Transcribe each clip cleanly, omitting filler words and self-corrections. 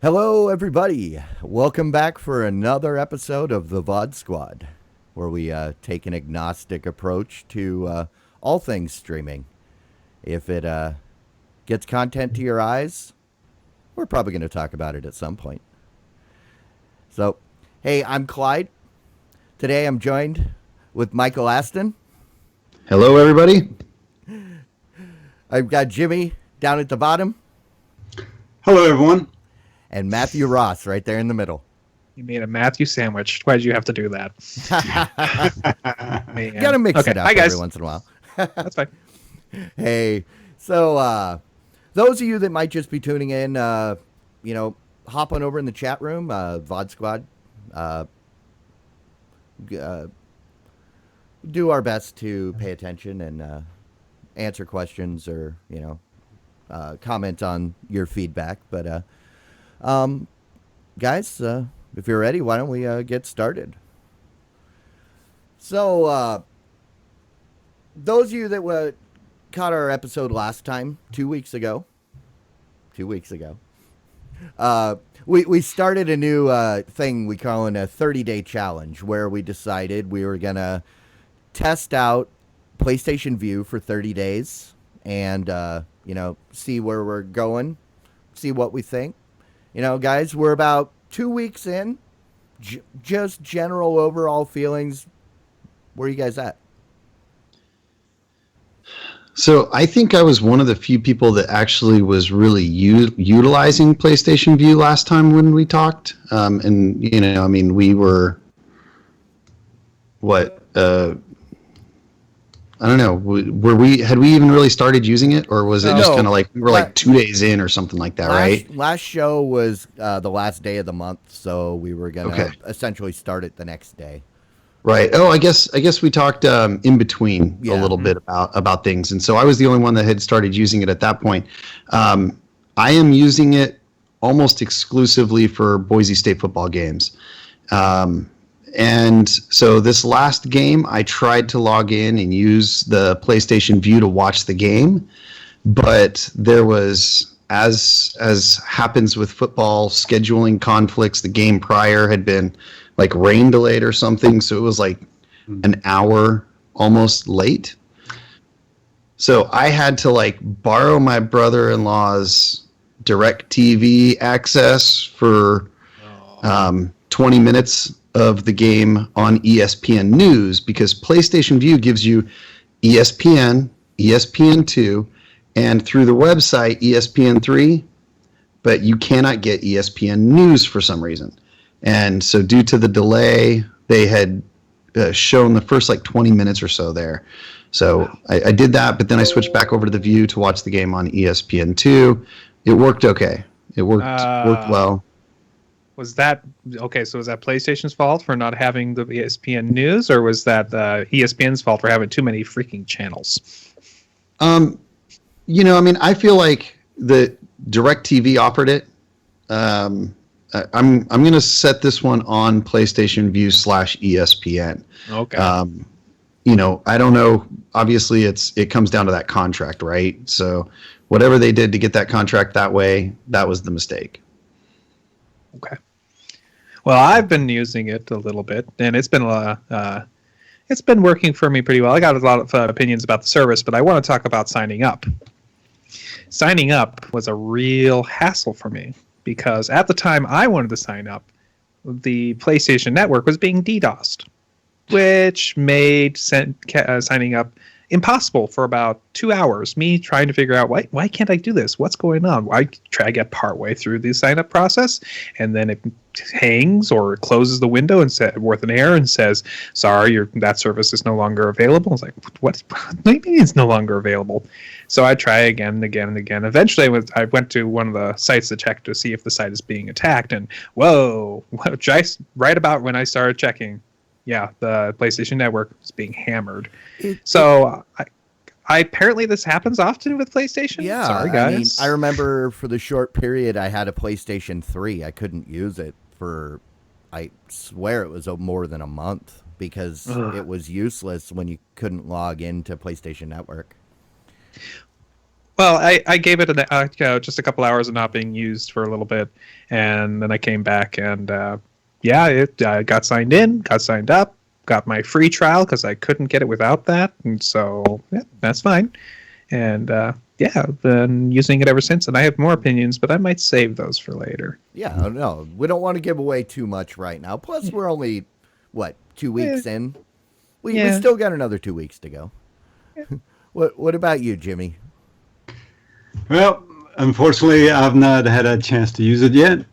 Hello, everybody. Welcome back for another episode of the VOD Squad, where we take an agnostic approach to all things streaming. If it gets content to your eyes, we're probably going to talk about it at some point. So, hey, I'm Clyde. Today I'm joined with Michael Aston. Hello, everybody. I've got Jimmy down at the bottom. Hello, everyone. And Matthew Ross right there in the middle. You made a Matthew sandwich. Why did you have to do that? You gotta mix it up every once in a while. That's fine. Hey, so those of you that might just be tuning in, hop on over in the chat room, VOD Squad. Do our best to pay attention and answer questions or, comment on your feedback. But guys, if you're ready, why don't we get started? So, those of you that caught our episode last time, 2 weeks ago, we started a new thing we call a 30-day challenge, where we decided we were going to test out PlayStation Vue for 30 days and, see where we're going, see what we think. Guys, we're about 2 weeks in. Just general overall feelings. Where are you guys at? So I think I was one of the few people that actually was really utilizing PlayStation Vue last time when we talked. We were, I don't know. Had we even really started using it, or was it just kind of like we were like 2 days in or something like that, right? Last show was the last day of the month, so we were gonna essentially start it the next day. Right. Oh, I guess we talked in between a little bit about things, and so I was the only one that had started using it at that point. I am using it almost exclusively for Boise State football games. And so this last game, I tried to log in and use the PlayStation Vue to watch the game, but there was, as happens with football, scheduling conflicts. The game prior had been like rain delayed or something, so it was like an hour almost late. So I had to borrow my brother-in-law's DirecTV access for 20 minutes of the game on ESPN News, because PlayStation Vue gives you ESPN, ESPN2, and through the website ESPN3, but you cannot get ESPN News for some reason. And so due to the delay, they had shown the first 20 minutes or so there. So I did that, but then I switched back over to the Vue to watch the game on ESPN2. It worked okay. It worked well. Was that okay? So was that PlayStation's fault for not having the ESPN News, or was that ESPN's fault for having too many freaking channels? I feel like the DirecTV offered it. I'm going to set this one on PlayStation Vue /ESPN. Okay. I don't know. Obviously, it comes down to that contract, right? So whatever they did to get that contract that way, that was the mistake. Okay. Well, I've been using it a little bit, and it's been working for me pretty well. I got a lot of opinions about the service, but I want to talk about signing up. Signing up was a real hassle for me, because at the time I wanted to sign up, the PlayStation Network was being DDoSed, which made signing up impossible for about 2 hours. Me trying to figure out why can't I do this? What's going on? I try to get partway through the sign up process, and then it hangs or closes the window and with an error and says, "Sorry, that service is no longer available." It's like, what do you mean it's no longer available? So I try again and again and again. Eventually, I went to one of the sites to check to see if the site is being attacked, and whoa! Right about when I started checking, yeah, the PlayStation Network was being hammered. I apparently this happens often with PlayStation. Yeah, sorry guys. I remember for the short period I had a PlayStation 3, I couldn't use it for, I swear it was more than a month, because it was useless when you couldn't log into PlayStation Network. Well, I gave it just a couple hours of not being used for a little bit, and then I came back and got signed in, got signed up, got my free trial because I couldn't get it without that, and so yeah, that's fine. And I've been using it ever since, and I have more opinions, but I might save those for later. Yeah, no, we don't want to give away too much right now. Plus, we're only, 2 weeks in? We still got another 2 weeks to go. What about you, Jimmy? Well, unfortunately, I've not had a chance to use it yet.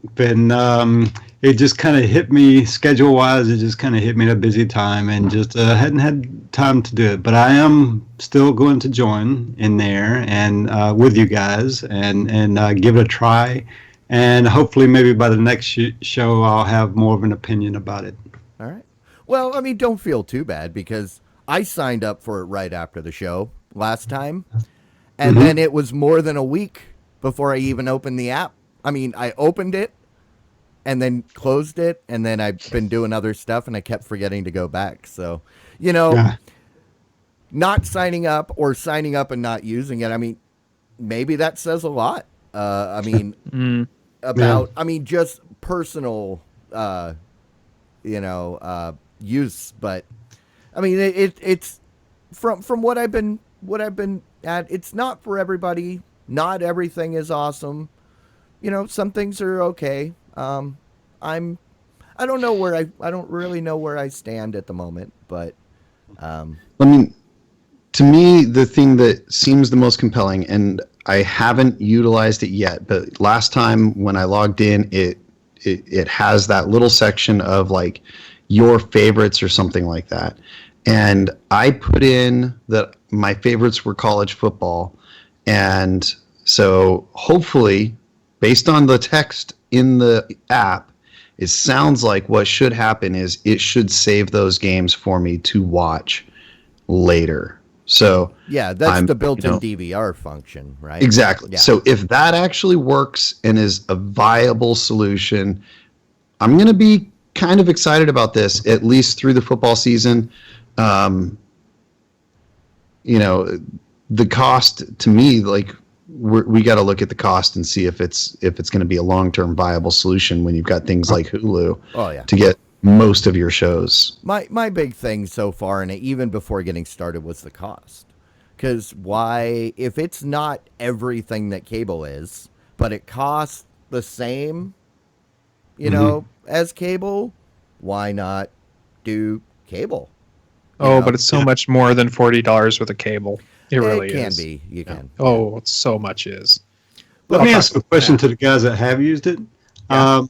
It just kind of hit me schedule-wise. It just kind of hit me at a busy time, and just hadn't had time to do it. But I am still going to join in there and with you guys and give it a try. And hopefully, maybe by the next show, I'll have more of an opinion about it. All right. Well, I mean, don't feel too bad because I signed up for it right after the show last time. And then it was more than a week before I even opened the app. I mean, I opened it and then closed it, and then I've been doing other stuff, and I kept forgetting to go back. So, not signing up or signing up and not using it, I mean, maybe that says a lot. About, just personal, use. But, I mean, it's from what I've been at, it's not for everybody. Not everything is awesome. Some things are okay. I don't really know where I stand at the moment, but I mean, to me, the thing that seems the most compelling, and I haven't utilized it yet, but last time when I logged in, it has that little section of like your favorites or something like that. And I put in that my favorites were college football. And so hopefully, based on the text in the app, it sounds like what should happen is it should save those games for me to watch later. So yeah, that's the built-in DVR function, right? Exactly. Yeah. So if that actually works and is a viable solution, I'm going to be kind of excited about this, at least through the football season. The cost to me, like we got to look at the cost and see if it's going to be a long-term viable solution when you've got things like Hulu to get most of your shows. My big thing so far, and even before getting started, was the cost. Because if it's not everything that cable is, but it costs the same, as cable, why not do cable? But it's so much more than $40 with a cable. It really can is. be. You can. Oh, it so much is. Let me ask a question to the guys that have used it. Yeah.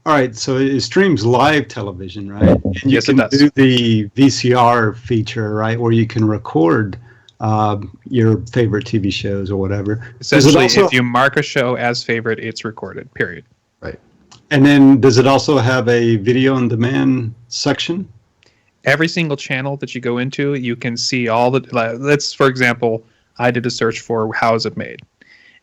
All right, so it streams live television, right? And you can do the VCR feature, right, where you can record your favorite TV shows or whatever. Essentially, if you mark a show as favorite, it's recorded, period. Right. And then does it also have a video on demand section? Every single channel that you go into, you can see all the. Let's, for example, I did a search for How Is It Made?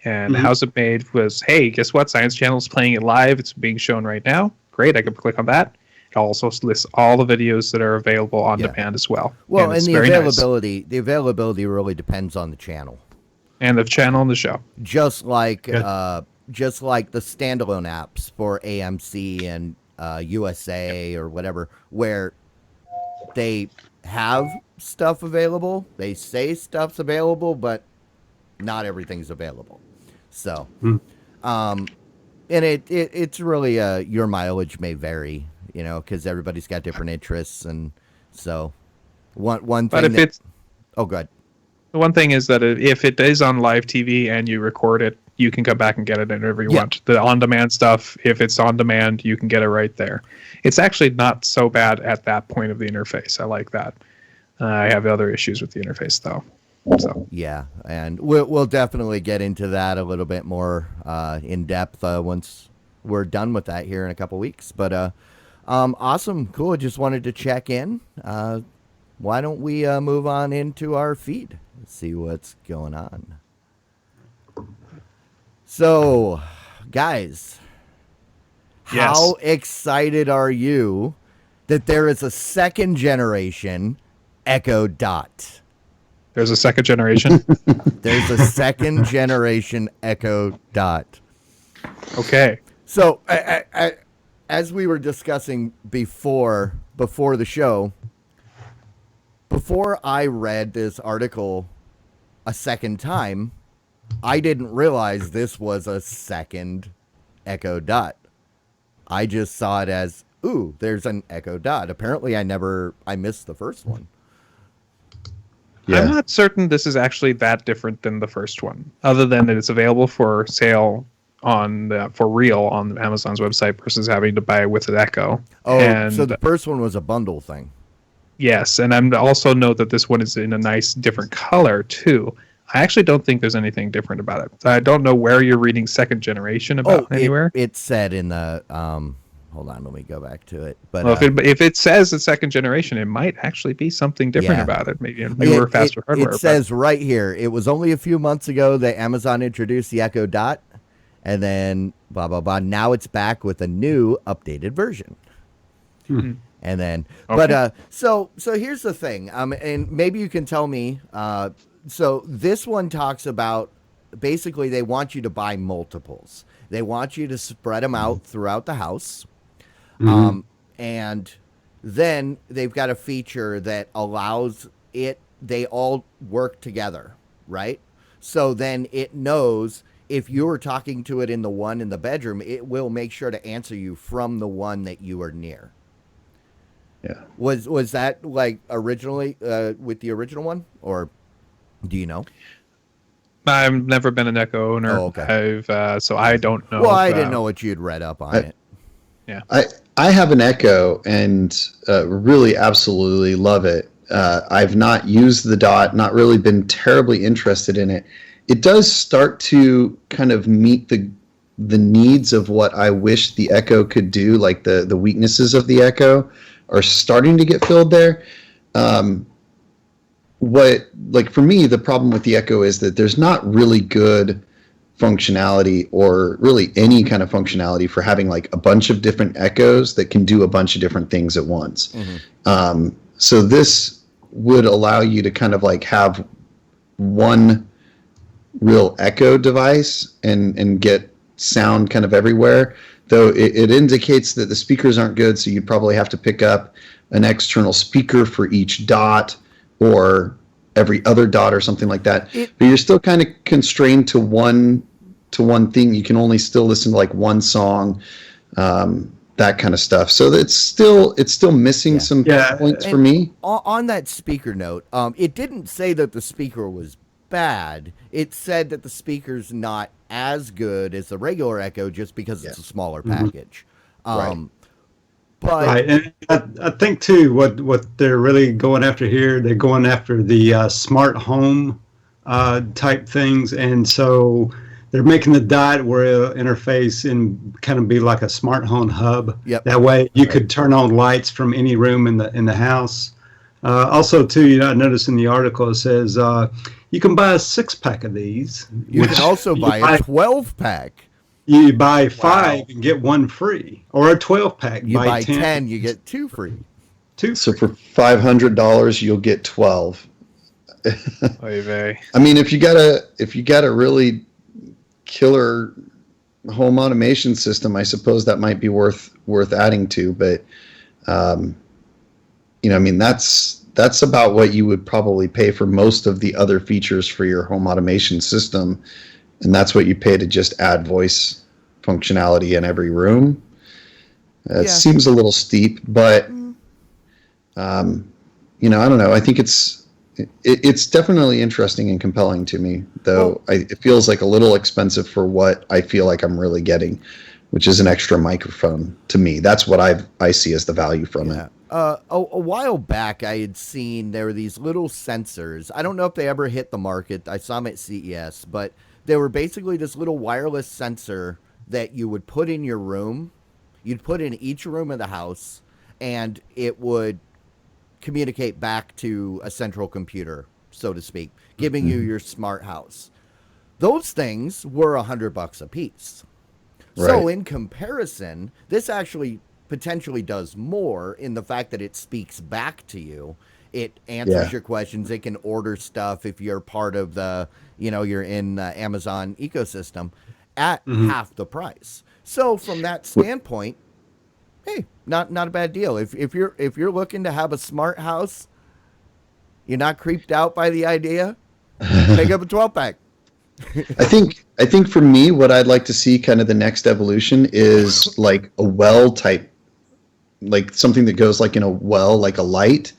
And How's It Made was, hey, guess what? Science Channel is playing it live. It's being shown right now. Great. I can click on that. It also lists all the videos that are available on demand as well. Well, and the availability really depends on the channel. And the channel and the show. Just like the standalone apps for AMC and USA or whatever, where they have stuff available. They say stuff's available, but not everything's available. So, and it's really your mileage may vary, because everybody's got different interests, and so one thing. But if it's good. The one thing is that if it is on live TV and you record it, you can come back and get it whenever you want. The on-demand stuff, if it's on demand, you can get it right there. It's actually not so bad at that point of the interface. I like that. I have other issues with the interface, though. So yeah, and we'll definitely get into that a little bit more in depth once we're done with that here in a couple weeks. But awesome, cool. Just wanted to check in. Why don't we move on into our feed? Let's see what's going on. So, guys, how excited are you that there is a second generation Echo Dot? There's a second generation. There's a second generation Echo Dot. Okay. So, as we were discussing before the show, before I read this article a second time, I didn't realize this was a second Echo Dot. I just saw it as, ooh, there's an Echo Dot. Apparently, I missed the first one. Yeah. I'm not certain this is actually that different than the first one, other than that it's available for sale for real on Amazon's website versus having to buy it with an Echo. Oh, and so the first one was a bundle thing. yes, and I'm also note that this one is in a nice different color too. I actually don't think there's anything different about it. I don't know where you're reading second generation about anywhere. It said in the hold on, let me go back to it. But Well, if it says the second generation, it might actually be something different Yeah. about it. Maybe a newer, faster hardware. It says right here, it was only a few months ago that Amazon introduced the Echo Dot, and then blah blah blah. Now it's back with a new updated version. And then, Okay. but so here's the thing. And maybe you can tell me. So this one talks about basically they want you to buy multiples. They want you to spread them out throughout the house. And then they've got a feature that allows they all work together, right? So then it knows if you're talking to it in the one in the bedroom, it will make sure to answer you from the one that you are near. Yeah. Was that like originally with the original one, or do you know? I've never been an Echo owner. Oh, okay. So I don't know. Well, I didn't know what you'd read up on it. I have an Echo and really absolutely love it. I've not used the Dot, not really been terribly interested in it. It does start to kind of meet the needs of what I wish the Echo could do, like the weaknesses of the Echo are starting to get filled there. For me, the problem with the Echo is that there's not really good functionality or really any kind of functionality for having like a bunch of different Echoes that can do a bunch of different things at once. So this would allow you to kind of like have one real Echo device and get sound kind of everywhere, though it indicates that the speakers aren't good, so you probably have to pick up an external speaker for each Dot or every other Dot or something like that. But you're still kind of constrained to one thing. You can only still listen to like one song, that kind of stuff. So it's still missing some points for me. On that speaker note, it didn't say that the speaker was bad. It said that the speaker's not as good as the regular Echo just because it's a smaller package. Right. But Right, and I think too what they're really going after here, they're going after the smart home type things, and so they're making the Dot where it'll interface and kind of be like a smart home hub. Yep. That way you could turn on lights from any room in the house. Also, too, I noticed in the article it says you can buy a 6-pack of these. you can also buy a 12-pack. You buy 5 and get 1 free, or a 12-pack. You buy 10, you get 2 free. 2 So for $500, you'll get 12. Oy vey. I mean, if you got a really killer home automation system, I suppose that might be worth adding to. But I mean, that's about what you would probably pay for most of the other features for your home automation system, and that's what you pay to just add voice functionality in every room. It seems a little steep, but I don't know. I think it's definitely interesting and compelling to me, though. It feels like a little expensive for what I feel like I'm really getting, which is an extra microphone to me. That's what I see as the value from it. A while back, I had seen there were these little sensors. I don't know if they ever hit the market. I saw them at CES, but they were basically this little wireless sensor that you would put in your room. You'd put in each room of the house, and it would communicate back to a central computer, so to speak, giving you your smart house. Those things were $100 a piece. So Right. in comparison, this actually potentially does more in the fact that it speaks back to you. It answers Yeah. your questions. It can order stuff if you're part of the, you're in the Amazon ecosystem at half the price. So from that standpoint, hey, not a bad deal. If you're looking to have a smart house, you're not creeped out by the idea, pick up a 12-pack. I think for me, what I'd like to see kind of the next evolution is like a well type, like something that goes like in a well, like a light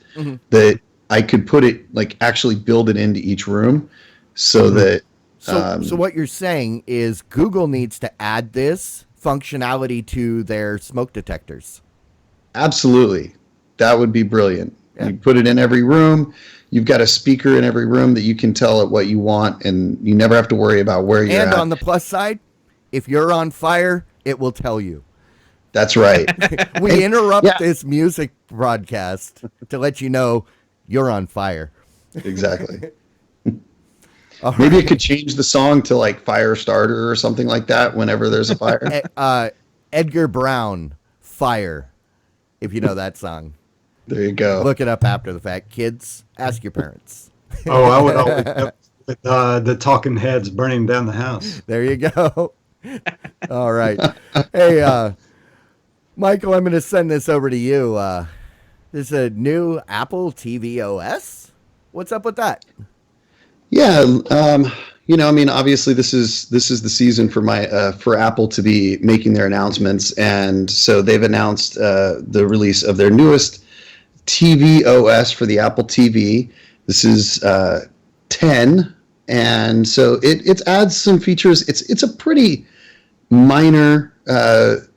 that I could put it, like actually build it into each room so that. So what you're saying is Google needs to add this functionality to their smoke detectors. Absolutely. That would be brilliant. Yeah. You put it in every room. You've got a speaker in every room that you can tell it what you want, and you never have to worry about where you're And at. on the plus side, if you're on fire, it will tell you. That's right. We interrupt this music broadcast to let you know you're on fire. Exactly. All Maybe right. it could change the song to like Fire Starter or something like that whenever there's a fire. Edgar Brown, Fire, if you know that song. There you go. Look it up after the fact. Kids, ask your parents. Oh, I would always have with, the talking heads burning down the house. There you go. All right. Hey, Michael, I'm going to send this over to you. There's a new Apple TV OS. What's up with that? Yeah, I mean, obviously this is the season for for Apple to be making their announcements, and so they've announced the release of their newest TV OS for the Apple TV. This is 10, and so it adds some features. It's a pretty minor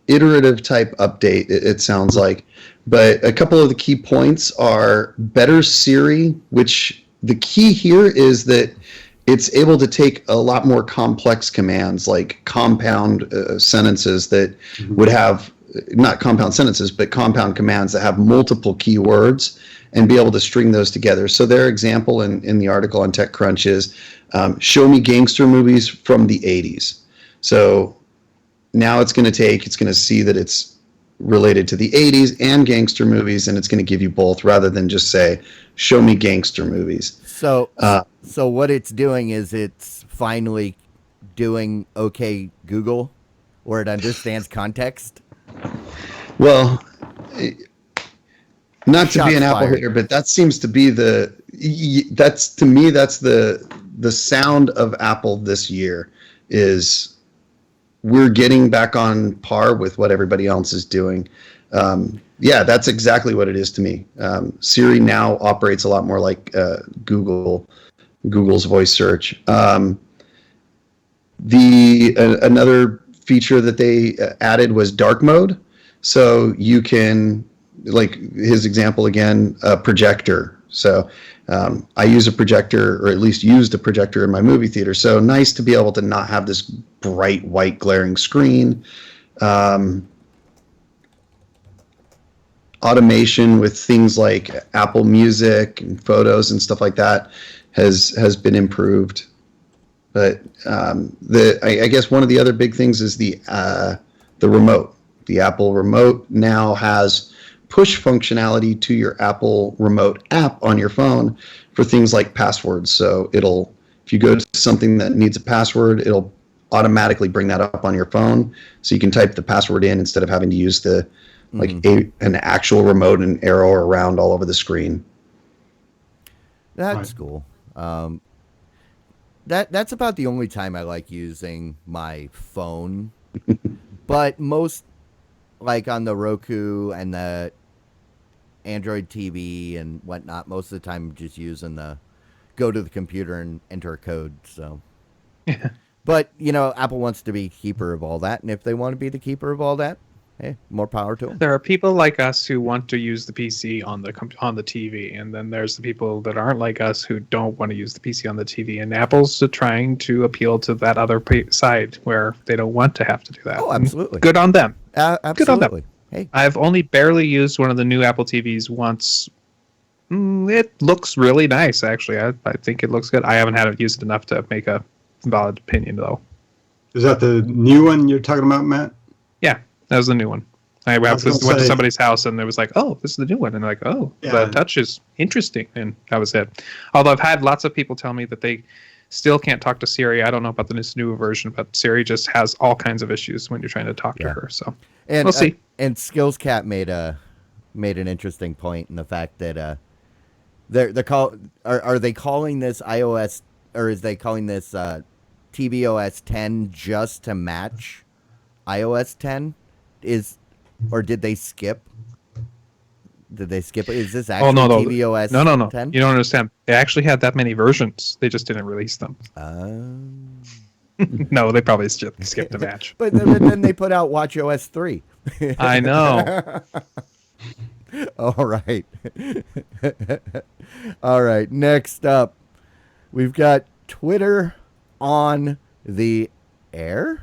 iterative type update. It sounds like, but a couple of the key points are better Siri, which the key here is that it's able to take a lot more complex commands like compound sentences that would have not compound sentences, but compound commands that have multiple keywords and be able to string those together. So their example in the article on TechCrunch is show me gangster movies from the 80s. So now it's going to see that it's related to the 80s and gangster movies, and it's going to give you both rather than just say, show me gangster movies. So what it's doing is it's finally doing OK Google, where it understands context. Well, not to be an Apple fired. hater, but that seems to be that's the sound of Apple this year is we're getting back on par with what everybody else is doing. Yeah, that's exactly what it is to me. Siri now operates a lot more like Google's voice search. Another feature that they added was dark mode. So you can, like his example again, a projector. So I use a projector, or at least used a projector in my movie theater. So nice to be able to not have this bright white glaring screen. Automation with things like Apple Music and photos and stuff like that has been improved. But I guess one of the other big things is the remote. The Apple remote now has push functionality to your Apple remote app on your phone for things like passwords. So if you go to something that needs a password, it'll automatically bring that up on your phone. So you can type the password in instead of having to use an actual remote and arrow around all over the screen. That's cool. That's about the only time I like using my phone. But most, like on the Roku and the Android TV and whatnot, most of the time I'm just using go to the computer and enter a code. So, but Apple wants to be keeper of all that, and if they want to be the keeper of all that, hey, more power to them. There are people like us who want to use the PC on the TV, and then there's the people that aren't like us who don't want to use the PC on the TV. And Apple's trying to appeal to that other side where they don't want to have to do that. Oh, absolutely. Good on them. Absolutely. Good on them. Hey, I've only barely used one of the new Apple TVs once. It looks really nice, actually. I think it looks good. I haven't had it used enough to make a valid opinion, though. Is that the new one you're talking about, Matt? Yeah, that was the new one. I went was gonna to say- somebody's house and it was like, oh, this is the new one. And they're like, oh, Yeah. the touch is interesting. And that was it. Although I've had lots of people tell me that they still can't talk to Siri. I don't know about this newer version, but Siri just has all kinds of issues when you're trying to talk to her. So And we'll see. And Skills Cat made an interesting point in the fact that are they calling this iOS, or is they calling this tvOS 10 just to match iOS 10? Or did they skip? Did they skip it? Is this actually tvOS no. 10? You don't understand. They actually had that many versions. They just didn't release them. No, they probably skipped a match. But then they put out WatchOS 3. I know. All right. All right. Next up, we've got Twitter on the air.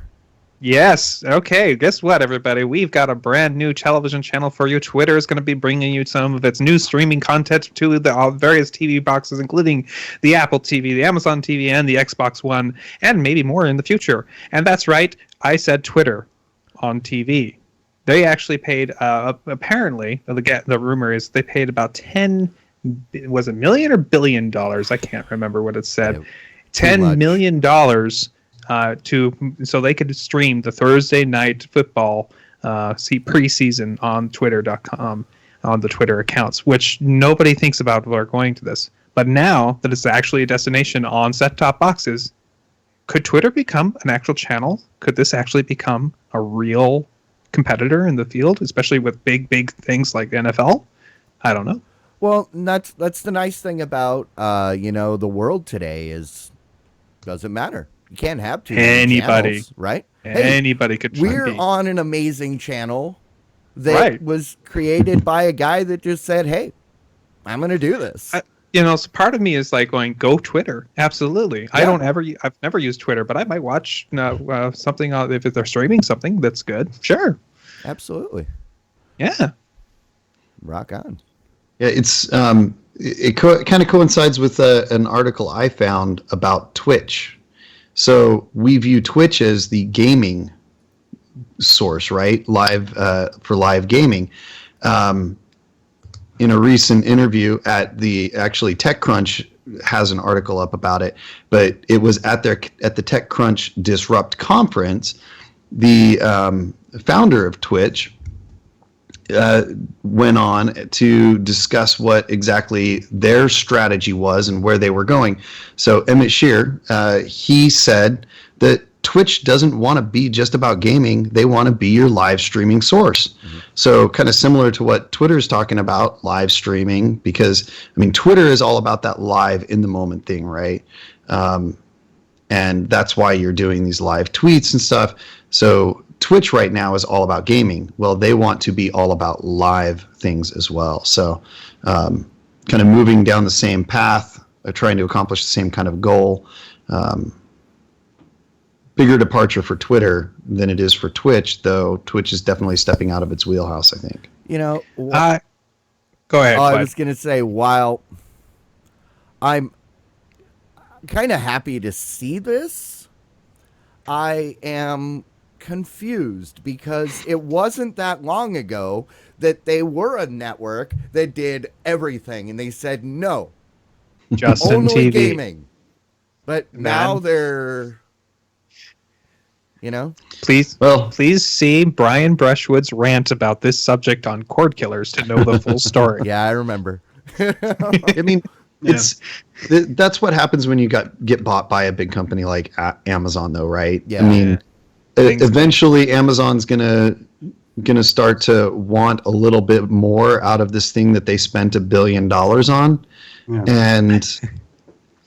Yes. Okay. Guess what, everybody? We've got a brand new television channel for you. Twitter is going to be bringing you some of its new streaming content to the various TV boxes, including the Apple TV, the Amazon TV, and the Xbox One, and maybe more in the future. And that's right. I said Twitter on TV. They actually paid, apparently, the rumor is they paid about was it million or $1 billion? I can't remember what it said. Yeah, $10 million so they could stream the Thursday night football preseason on Twitter.com, on the Twitter accounts, which nobody thinks about while going to this. But now that it's actually a destination on set-top boxes, could Twitter become an actual channel? Could this actually become a real competitor in the field, especially with big things like the NFL? I don't know. Well, that's the nice thing about the world today is doesn't matter. You can't have too many channels, right? Anybody could. We're on an amazing channel that was created by a guy that just said, "Hey, I'm going to do this." So part of me is like going, "Go Twitter!" Absolutely. Yeah. I've never used Twitter, but I might watch something if they're streaming something that's good. Sure. Absolutely. Yeah. Rock on. Yeah, it's it kind of coincides with an article I found about Twitch. So we view Twitch as the gaming source, right? Live for live gaming. In a recent interview at actually TechCrunch has an article up about it, but it was at the TechCrunch Disrupt conference. The founder of Twitch went on to discuss what exactly their strategy was and where they were going. So Emmett Shear, he said that Twitch doesn't want to be just about gaming. They want to be your live streaming source. Mm-hmm. So kind of similar to what Twitter's talking about, live streaming, because Twitter is all about that live in the moment thing, right? And that's why you're doing these live tweets and stuff. So Twitch right now is all about gaming. Well, they want to be all about live things as well. So kind of moving down the same path, trying to accomplish the same kind of goal. Bigger departure for Twitter than it is for Twitch, though Twitch is definitely stepping out of its wheelhouse, I think. Go ahead. I was going to say, while I'm kind of happy to see this, I am confused because it wasn't that long ago that they were a network that did everything, and they said no, just only TV. Gaming. But now they're, Please see Brian Brushwood's rant about this subject on Cord Killers to know the full story. Yeah, I remember. That's what happens when you get bought by a big company like Amazon, though, right? Yeah. Eventually Amazon's gonna start to want a little bit more out of this thing that they spent $1 billion on, and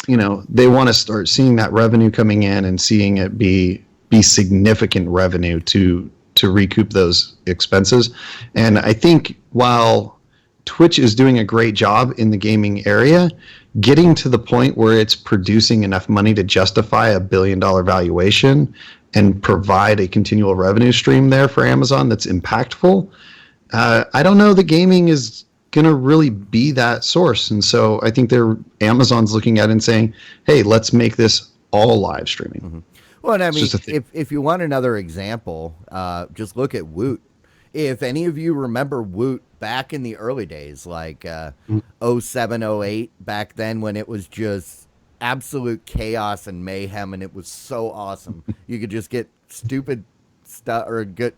they want to start seeing that revenue coming in and seeing it be significant revenue to recoup those expenses. And I think while Twitch is doing a great job in the gaming area, getting to the point where it's producing enough money to justify $1 billion valuation and provide a continual revenue stream there for Amazon that's impactful, I don't know that gaming is going to really be that source. And so I think Amazon's looking at it and saying, hey, let's make this all live streaming. Mm-hmm. Well, and if you want another example, just look at Woot. if any of you remember Woot back in the early days, like 07, 08, back then when it was just absolute chaos and mayhem, and it was so awesome. You could just get stupid stuff or get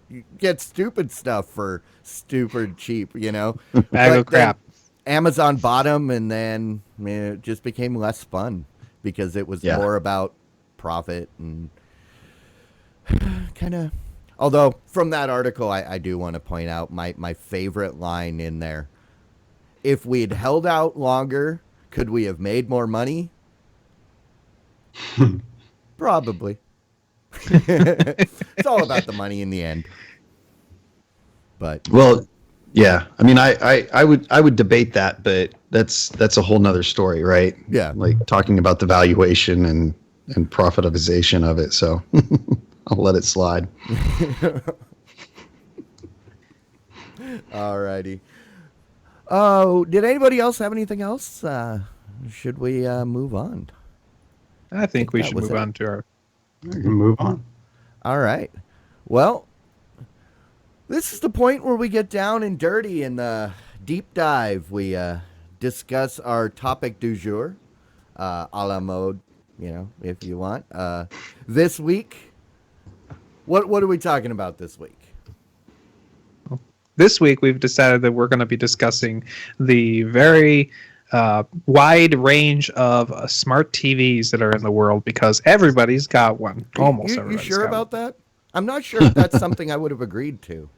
stupid stuff for stupid cheap, you know? Bag of But then crap. Amazon bought 'em, and then it just became less fun because it was Yeah. more about profit and kind of. Although from that article, I do want to point out my favorite line in there. If we'd held out longer, could we have made more money? Probably. It's all about the money in the end. But Well, yeah. I mean, I would debate that, but that's a whole nother story, right? Yeah. Like talking about the valuation and profitization of it. So I'll let it slide. alrighty. Oh, did anybody else have anything else? Should we move on? I think we that should was move it. on to our. We can move on. All right. Well, this is the point where we get down and dirty in the deep dive. We discuss our topic du jour, a la mode, if you want. This week, what are we talking about this week? This week, we've decided that we're going to be discussing the very wide range of smart TVs that are in the world because everybody's got one. Almost You everybody's sure got about one. that? I'm not sure if that's something I would have agreed to.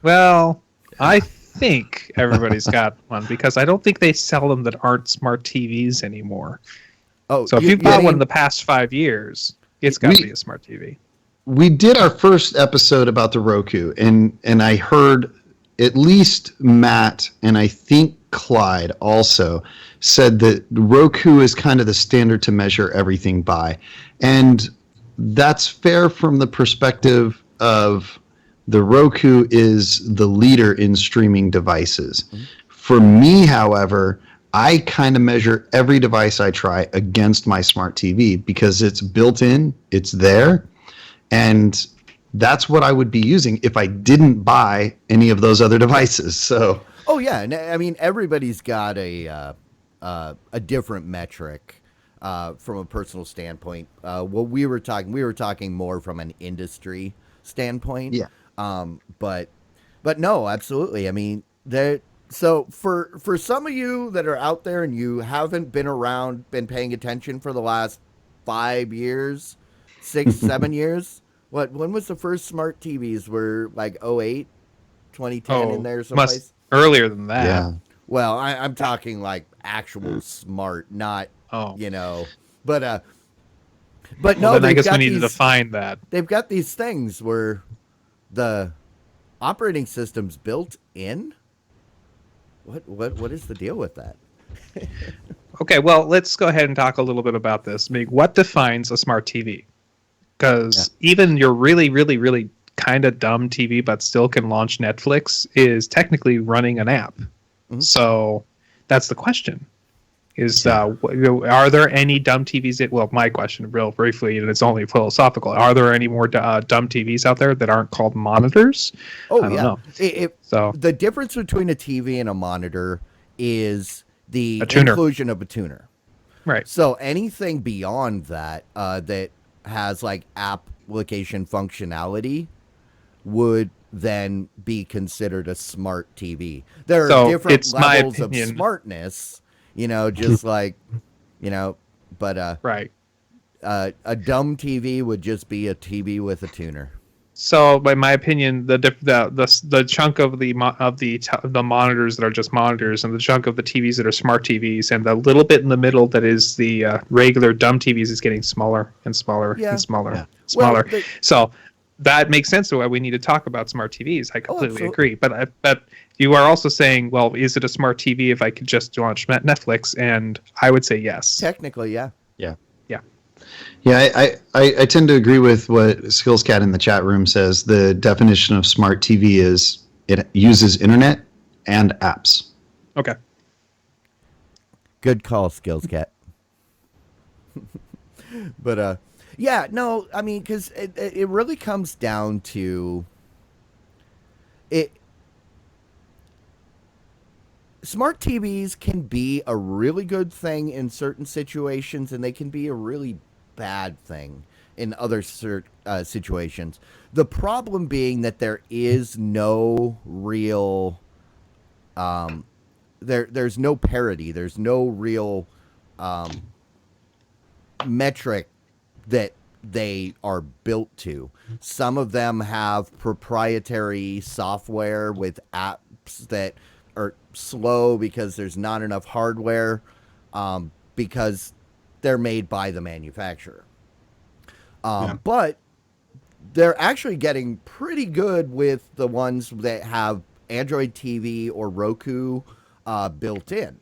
Well, I think everybody's got one because I don't think they sell them that aren't smart TVs anymore. Oh, So if you've bought one in the past 5 years, it's got to be a smart TV. We did our first episode about the Roku, and I heard at least Matt and I think Clyde also said that Roku is kind of the standard to measure everything by. And that's fair from the perspective of the Roku is the leader in streaming devices. Mm-hmm. For me, however, I kind of measure every device I try against my smart TV because it's built in, it's there, and that's what I would be using if I didn't buy any of those other devices. So, oh yeah, and I mean everybody's got a different metric from a personal standpoint. What we were talking more from an industry standpoint. yeah. But no, absolutely. I mean, so for some of you that are out there and you haven't been paying attention for the last 5 years, 6, 7 years. When was the first smart TVs? Were like 08, 2010 in there someplace? Earlier than that. Yeah. Well, I'm talking like actual smart, not, but no, then I guess we need to define that. They've got these things where the operating system's built in. What is the deal with that? Okay, well, let's go ahead and talk a little bit about this. I mean, what defines a smart TV? Because even your really, really, really kind of dumb TV but still can launch Netflix is technically running an app. Mm-hmm. So that's the question. Are there any dumb TVs? Well, my question, real briefly, and it's only philosophical. Are there any more dumb TVs out there that aren't called monitors? Oh, I don't know. So the difference between a TV and a monitor is the inclusion of a tuner. Right. So anything beyond that that has like application functionality would then be considered a smart TV. There are different levels of smartness. Just like, but right. A dumb TV would just be a TV with a tuner. So, by my opinion, the chunk of the monitors that are just monitors, and the chunk of the TVs that are smart TVs, and the little bit in the middle that is the regular dumb TVs is getting smaller and smaller and smaller, smaller. Well, so that makes sense to why we need to talk about smart TVs. I completely agree. But you are also saying, well, is it a smart TV if I could just launch Netflix? And I would say yes. Technically, yeah. Yeah. Yeah. Yeah, I tend to agree with what SkillsCat in the chat room says. The definition of smart TV is it uses internet and apps. Okay. Good call, SkillsCat. But yeah, no, I mean, because it really comes down to it. smart TVs can be a really good thing in certain situations, and they can be a really bad thing in other situations. The problem being that there is no real, there's no parity. There's no real metric that they are built to. Some of them have proprietary software with apps that are slow because there's not enough hardware, because they're made by the manufacturer. But they're actually getting pretty good with the ones that have Android TV or Roku built in.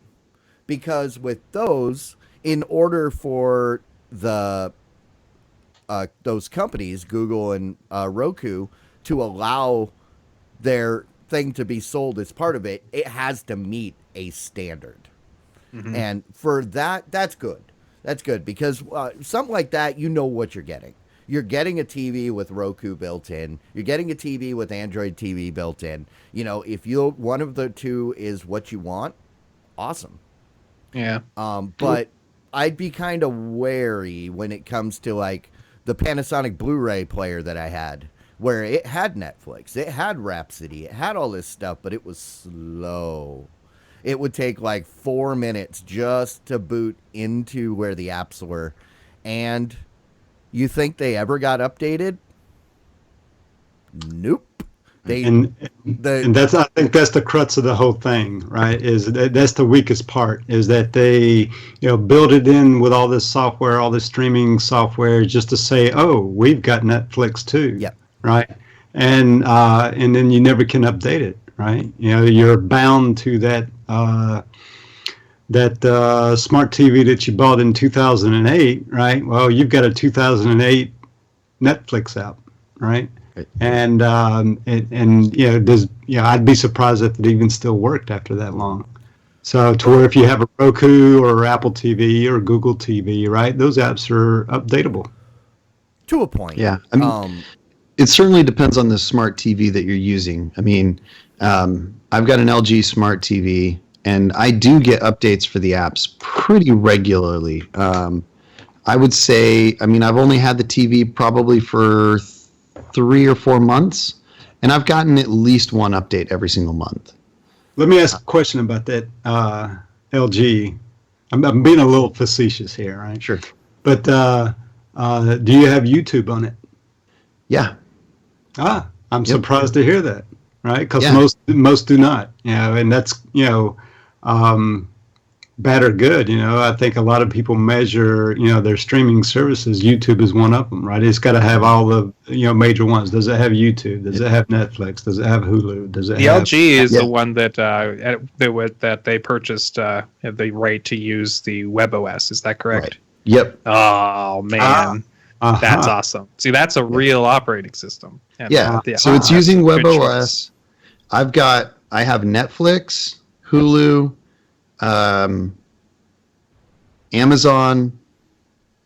Because with those, in order for the those companies, Google and Roku, to allow their thing to be sold as part of it, it has to meet a standard. Mm-hmm. And for that, that's good. That's good because something like that, you know what you're getting. You're getting a TV with Roku built in. You're getting a TV with Android TV built in. You know, if one of the two is what you want, awesome. Yeah. But I'd be kind of wary when it comes to like the Panasonic Blu-ray player that I had, where it had Netflix, it had Rhapsody, it had all this stuff, but it was slow. It would take like 4 minutes just to boot into where the apps were. And you think they ever got updated? Nope. And that's, I think that's the crux of the whole thing, right? Is that's the weakest part, is that they, build it in with all this software, all this streaming software, just to say, oh, we've got Netflix too. Yep. Right. And then you never can update it, right? You're bound to that smart TV that you bought in 2008, right? Well, you've got a 2008 Netflix app, right? And I'd be surprised if it even still worked after that long. So to where if you have a Roku or Apple TV or Google TV, right, those apps are updatable. To a point. Yeah. I mean, it certainly depends on the smart TV that you're using. I mean, I've got an LG smart TV, and I do get updates for the apps pretty regularly. I would say, I've only had the TV probably for 3 or 4 months, and I've gotten at least one update every single month. Let me ask a question about that LG. I'm being a little facetious here, right? Sure. But do you have YouTube on it? Yeah. I'm surprised to hear that, right? Because most do not, and that's, bad or good. I think a lot of people measure, their streaming services. YouTube is one of them, right? It's got to have all the, major ones. Does it have YouTube? Does it have Netflix? Does it have Hulu? Does it? The LG is the one that they purchased the right to use the WebOS. Is that correct? Right. Yep. Oh man, that's awesome. See, that's a real operating system. And, so it's using WebOS. I have Netflix, Hulu, Amazon,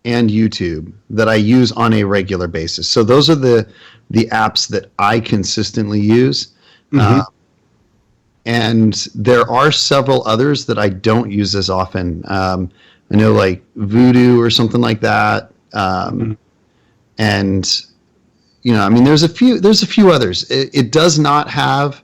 and YouTube that I use on a regular basis. So those are the apps that I consistently use. Mm-hmm. And there are several others that I don't use as often. I know like Voodoo or something like that. And there's a few others. It does not have,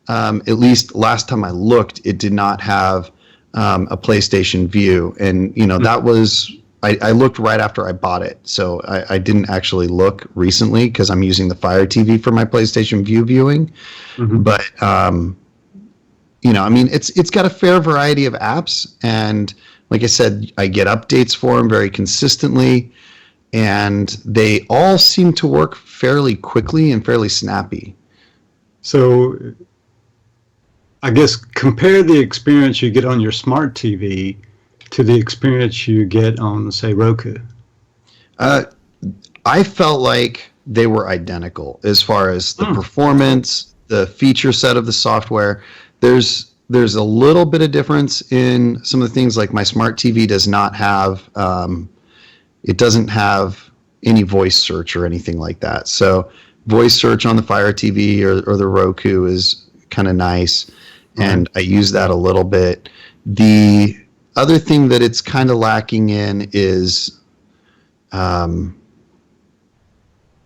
at least last time I looked, it did not have a PlayStation View, and that was I looked right after I bought it, so I didn't actually look recently because I'm using the Fire TV for my PlayStation View viewing. Mm-hmm. But it's got a fair variety of apps, and like I said, I get updates for them very consistently, and they all seem to work fairly quickly and fairly snappy. So I guess compare the experience you get on your smart TV to the experience you get on, say, Roku. I felt like they were identical as far as the performance, the feature set of the software. There's a little bit of difference in some of the things, like my smart TV does not have, it doesn't have any voice search or anything like that. So voice search on the Fire TV or the Roku is kind of nice. and I use that a little bit. The other thing that it's kind of lacking in is,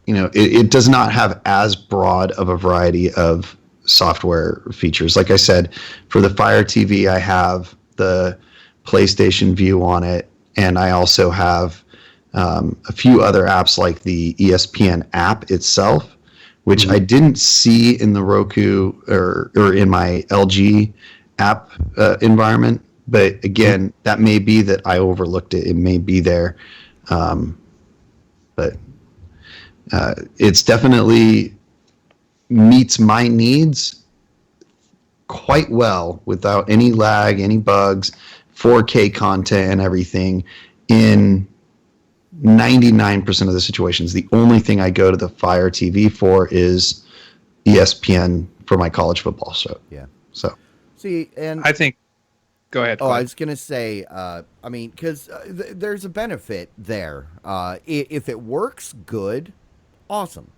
it does not have as broad of a variety of software features. Like I said, for the Fire TV, I have the PlayStation View on it, and I also have a few other apps like the ESPN app itself, which I didn't see in the Roku or in my LG app environment. But again, that may be that I overlooked it. It may be there. But it's definitely meets my needs quite well without any lag, any bugs, 4K content and everything in 99% of the situations. The only thing I go to the Fire TV for is ESPN for my college football show. Yeah. So, see, and I think. Go ahead. Oh, I was gonna say, because there's a benefit there. If it works good, awesome.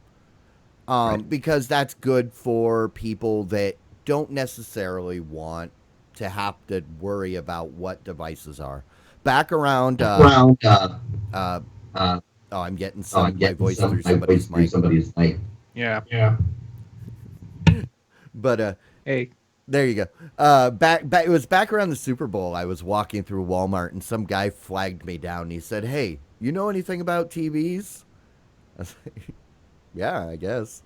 Right. Because that's good for people that don't necessarily want to have to worry about what devices are. Back around. Oh, I'm getting my voice through somebody's mic. Yeah. But Hey. there you go. Back. It was back around the Super Bowl. I was walking through Walmart, and some guy flagged me down. And he said, "Hey, you know anything about TVs?" I was like, "Yeah, I guess."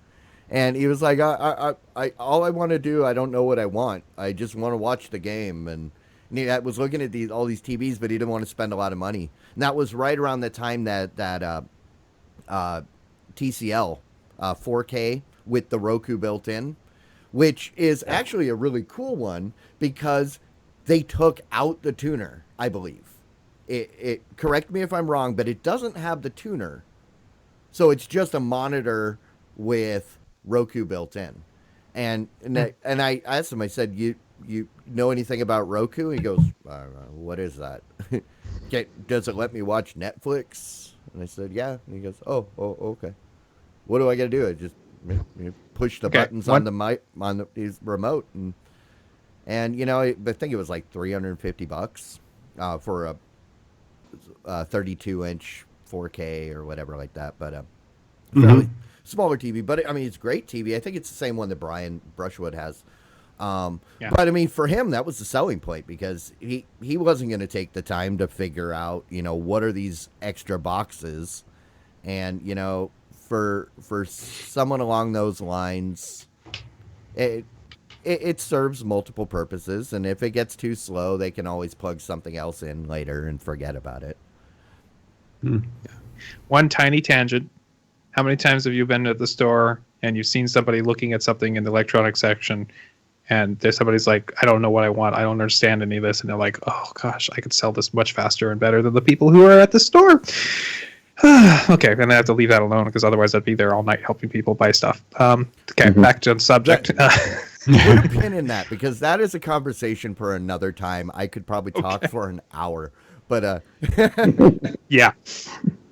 And he was like, I all I want to do, I don't know what I want. I just want to watch the game." And he was looking at all these TVs, but he didn't want to spend a lot of money. And that was right around the time that TCL 4K with the Roku built in, which is actually a really cool one because they took out the tuner, I believe. It correct me if I'm wrong, but it doesn't have the tuner. So it's just a monitor with Roku built in. And I asked him, I said, you know anything about Roku? And he goes, what is that? Does it let me watch Netflix? And I said, yeah. And he goes, oh, okay. What do I got to do? I just push the buttons on the remote, and I think it was like $350 for a 32-inch 4K or whatever like that. But smaller TV, but it's great TV. I think it's the same one that Brian Brushwood has. But for him, that was the selling point because he wasn't going to take the time to figure out, what are these extra boxes, and for someone along those lines, it serves multiple purposes, and if it gets too slow, they can always plug something else in later and forget about it. One tiny tangent. How many times have you been at the store and you've seen somebody looking at something in the electronics section, and there's somebody's like, I don't know what I want. I don't understand any of this. And they're like, oh, gosh, I could sell this much faster and better than the people who are at the store. Okay, then I have to leave that alone because otherwise I'd be there all night helping people buy stuff. Back to the subject. Put a pin in that because that is a conversation for another time. I could probably talk for an hour, but yeah,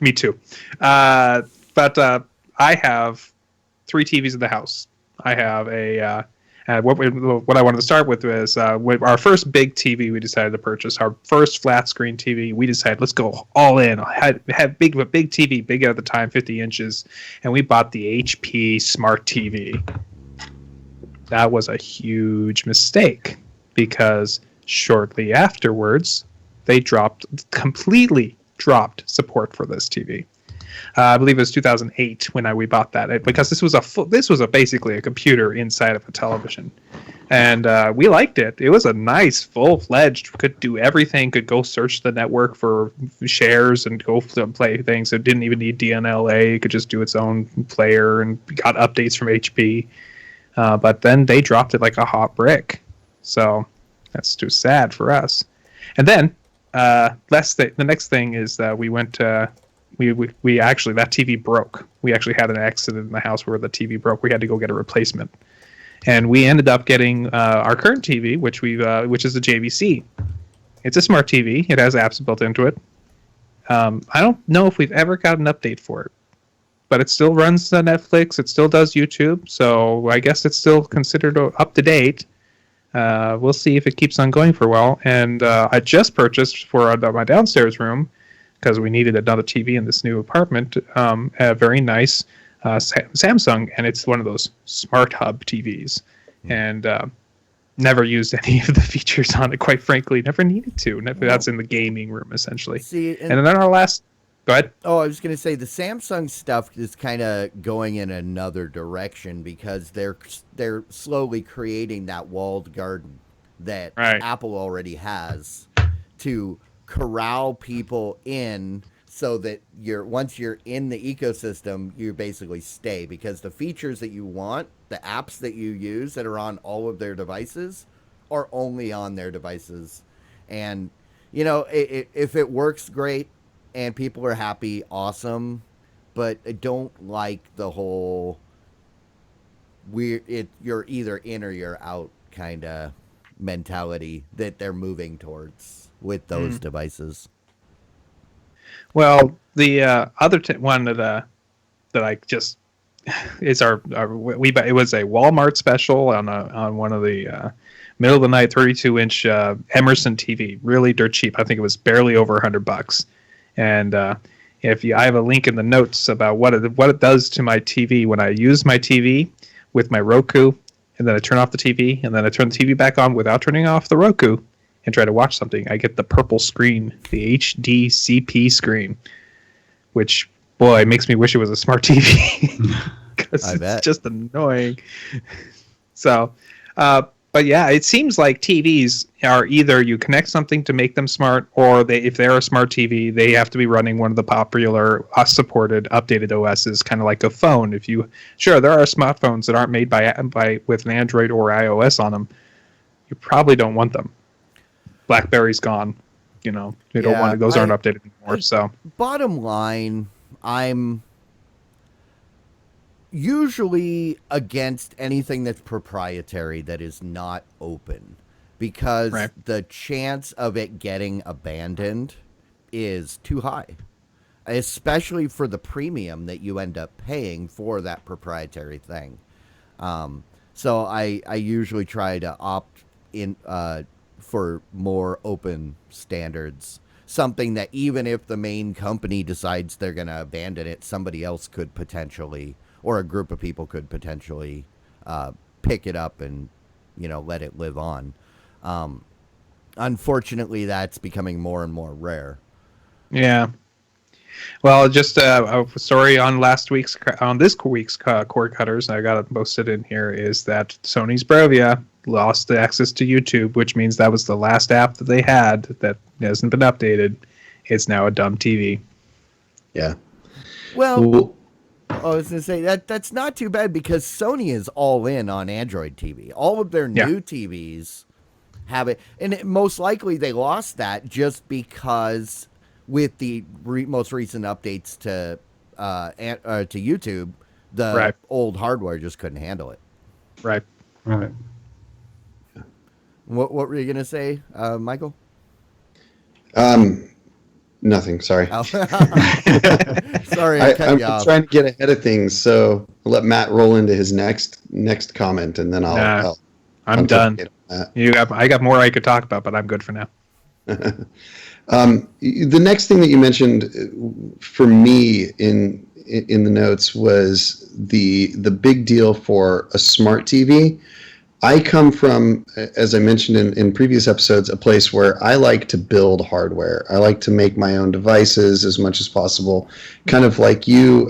me too. But I have 3 TVs in the house. I have a what I wanted to start with is our first big TV we decided to purchase, our first flat screen TV. We decided let's go all in. Had big TV, big at the time, 50 inches, and we bought the HP Smart TV. That was a huge mistake because shortly afterwards they completely dropped support for this TV. I believe it was 2008 when we bought that because this was basically a computer inside of a television, and we liked it. It was a nice full-fledged, could do everything, could go search the network for shares and go play things. It didn't even need DNLA. It could just do its own player and got updates from HP. But then they dropped it like a hot brick, so that's too sad for us. And then the next thing is that we went. We actually, that TV broke. We actually had an accident in the house where the TV broke. We had to go get a replacement, and we ended up getting our current TV, which is a JVC. It's a smart TV. It has apps built into it. I don't know if we've ever got an update for it, but it still runs Netflix. It still does YouTube, so I guess it's still considered up to date. We'll see if it keeps on going for a while. And I just purchased for my downstairs room, because we needed another TV in this new apartment, a very nice Samsung, and it's one of those smart hub TVs. And never used any of the features on it, quite frankly. Never needed to. That's in the gaming room, essentially. See, and then our last... Go ahead. Oh, I was going to say the Samsung stuff is kind of going in another direction because they're slowly creating that walled garden that Apple already has to corral people in so that once you're in the ecosystem, you basically stay, because the features that you want, the apps that you use that are on all of their devices are only on their devices. And, if it works, great. And people are happy, awesome, but I don't like the whole you're either in or you're out kind of mentality that they're moving towards with those devices. Well, the other one that I just is it was a Walmart special on one of the middle of the night 32-inch Emerson TV, really dirt cheap. I think it was barely over $100. And I have a link in the notes about what it does to my TV when I use my TV with my Roku, and then I turn off the TV, and then I turn the TV back on without turning off the Roku and try to watch something. I get the purple screen, the HDCP screen, which, boy, makes me wish it was a smart TV because it's just annoying. So, but yeah, it seems like TVs are either you connect something to make them smart, or if they're a smart TV, they have to be running one of the popular supported updated OSs, kind of like a phone. Sure, there are smartphones that aren't made by with an Android or iOS on them. You probably don't want them. BlackBerry's gone. You don't want those aren't updated anymore. So bottom line, I'm usually against anything that's proprietary that is not open, because the chance of it getting abandoned is too high, especially for the premium that you end up paying for that proprietary thing. So I usually try to opt in for more open standards, something that even if the main company decides they're going to abandon it, somebody else could potentially, or a group of people could potentially pick it up and, let it live on. Unfortunately, that's becoming more and more rare. Yeah. Well, just a story on this week's cord cutters, I got it posted in here, is that Sony's Bravia lost the access to YouTube, which means that was the last app that they had that hasn't been updated. It's now a dumb TV. Yeah. Well, I was going to say that's not too bad, because Sony is all in on Android TV. All of their new TVs have it, and most likely they lost that just because with the most recent updates to YouTube, the old hardware just couldn't handle it. Right. What were you going to say, Michael? Nothing. Sorry. Oh. Sorry, I'm trying to get ahead of things, so I'll let Matt roll into his next comment, and then I'm done. I got more I could talk about, but I'm good for now. The next thing that you mentioned for me in the notes was the big deal for a smart TV. I come from, as I mentioned in previous episodes, a place where I like to build hardware. I like to make my own devices as much as possible. Kind of like you,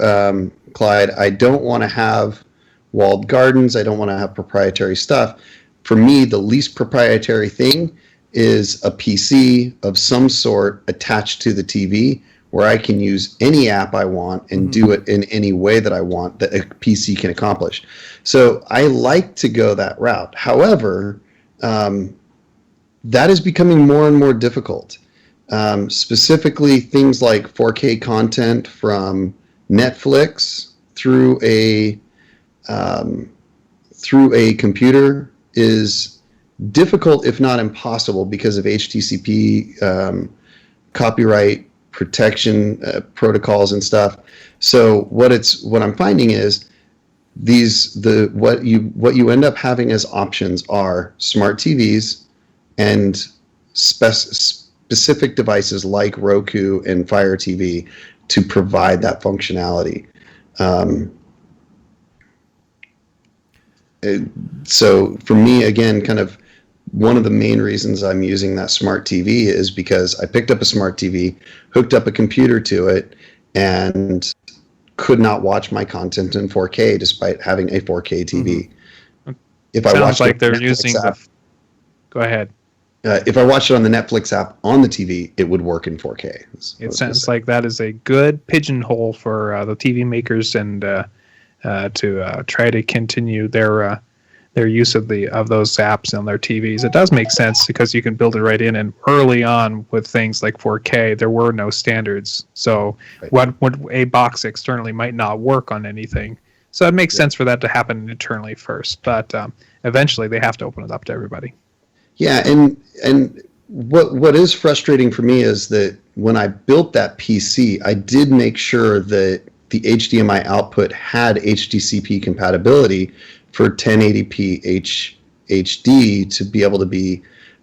Clyde, I don't want to have walled gardens. I don't want to have proprietary stuff. For me, the least proprietary thing is a PC of some sort attached to the TV, where I can use any app I want and do it in any way that I want that a PC can accomplish. So I like to go that route. However, that is becoming more and more difficult. Specifically, things like 4K content from Netflix through a computer is difficult, if not impossible, because of HTTP copyright protection protocols and stuff. So what I'm finding is what you end up having as options are smart TVs and specific devices like Roku and Fire TV to provide that functionality. So for me, again, kind of one of the main reasons I'm using that smart TV is because I picked up a smart TV, hooked up a computer to it, and could not watch my content in 4K despite having a 4K TV. Mm-hmm. If Sounds I watched like it they're on the Netflix using app, Go ahead. If I watched it on the Netflix app on the TV, it would work in 4K. It sounds like that is a good pigeonhole for the TV makers and to try to continue their use of those apps on their TVs. It does make sense because you can build it right in. And early on with things like 4K, there were no standards. So what a box externally might not work on anything. So it makes sense for that to happen internally first. But eventually they have to open it up to everybody. Yeah, and what is frustrating for me is that when I built that PC, I did make sure that the HDMI output had HDCP compatibility for 1080p HD to be able to be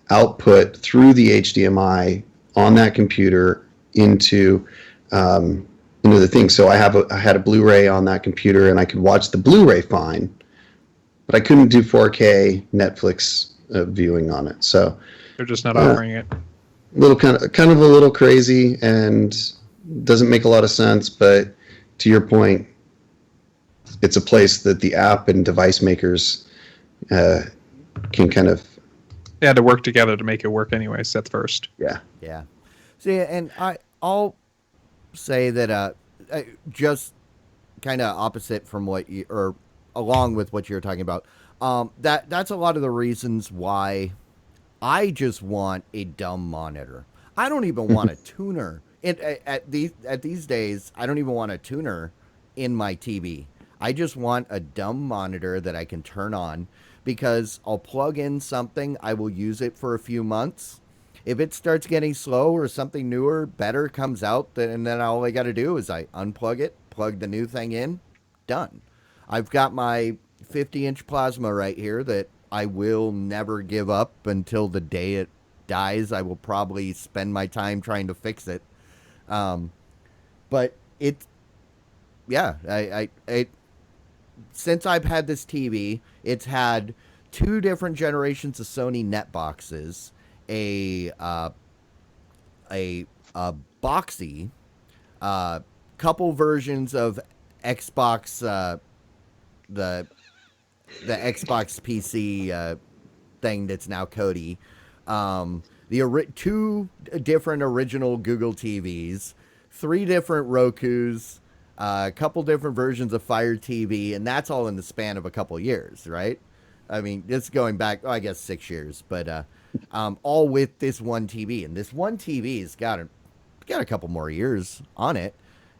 output through the HDMI on that computer into the thing. So I had a Blu-ray on that computer, and I could watch the Blu-ray fine, but I couldn't do 4K Netflix viewing on it. So they're just not offering it. Little kind of a little crazy and doesn't make a lot of sense, but to your point, it's a place that the app and device makers can kind of they had to work together to make it work anyways. That's first. Yeah. See, and I'll say that just kind of opposite from what you, or along with what you're talking about, that's a lot of the reasons why I just want a dumb monitor. I don't even want a tuner. At these days, I don't even want a tuner in my TV. I just want a dumb monitor that I can turn on, because I'll plug in something, I will use it for a few months. If it starts getting slow or something newer, better comes out, then all I got to do is I unplug it, plug the new thing in, done. I've got my 50-inch plasma right here that I will never give up until the day it dies. I will probably spend my time trying to fix it. But since I've had this TV, it's had 2 different generations of Sony net boxes, a boxy, couple versions of Xbox, the Xbox PC thing that's now Kodi, 2 different original Google TVs, 3 different Rokus, a couple different versions of Fire TV, and that's all in the span of a couple years, right? I mean, it's going back, I guess 6 years, but all with this one TV, and this one TV's got a couple more years on it.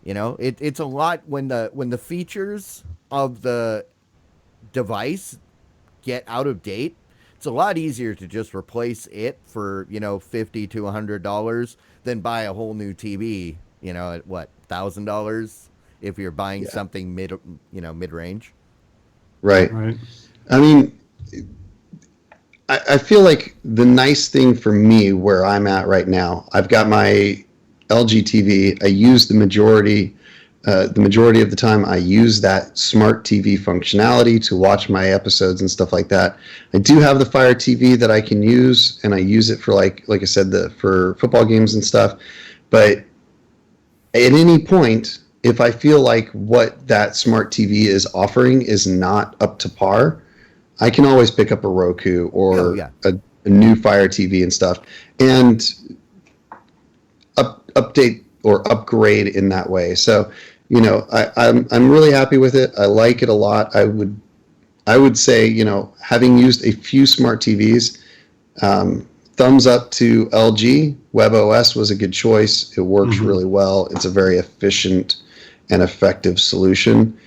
You know, it's a lot when the features of the device get out of date. It's a lot easier to just replace it for, $50 to $100 than buy a whole new TV, at what, $1,000 if you're buying something mid-range. Right. Right. I mean, I feel like the nice thing for me where I'm at right now, I've got my LG TV. I use the majority of the time I use that smart TV functionality to watch my episodes and stuff like that. I do have the Fire TV that I can use, and I use it for like I said, for football games and stuff. But at any point, if I feel like what that smart TV is offering is not up to par, I can always pick up a Roku or a new Fire TV and stuff, and update or upgrade in that way. So, I'm really happy with it. I like it a lot. I would say, having used a few smart TVs, thumbs up to LG. WebOS was a good choice. It works really well. It's a very efficient and effective solution.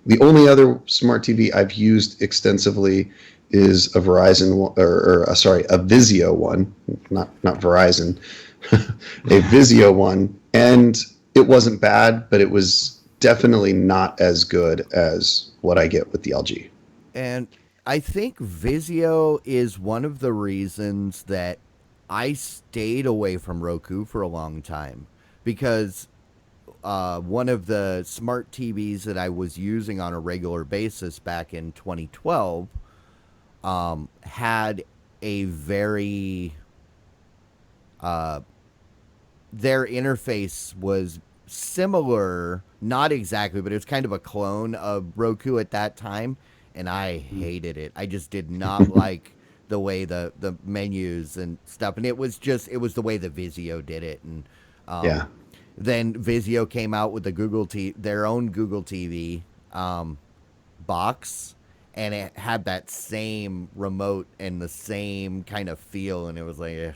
The only other smart TV I've used extensively is a Verizon a Vizio one, not Verizon, a Vizio one, and it wasn't bad, but it was definitely not as good as what I get with the LG. And I think Vizio is one of the reasons that I stayed away from Roku for a long time, because one of the smart TVs that I was using on a regular basis back in 2012 had a very their interface was similar, not exactly, but it was kind of a clone of Roku at that time, and I hated it. I just did not like the way the menus and stuff, and it was the way the Vizio did it. And Yeah. then Vizio came out with their own Google TV box, and it had that same remote and the same kind of feel, and it was like,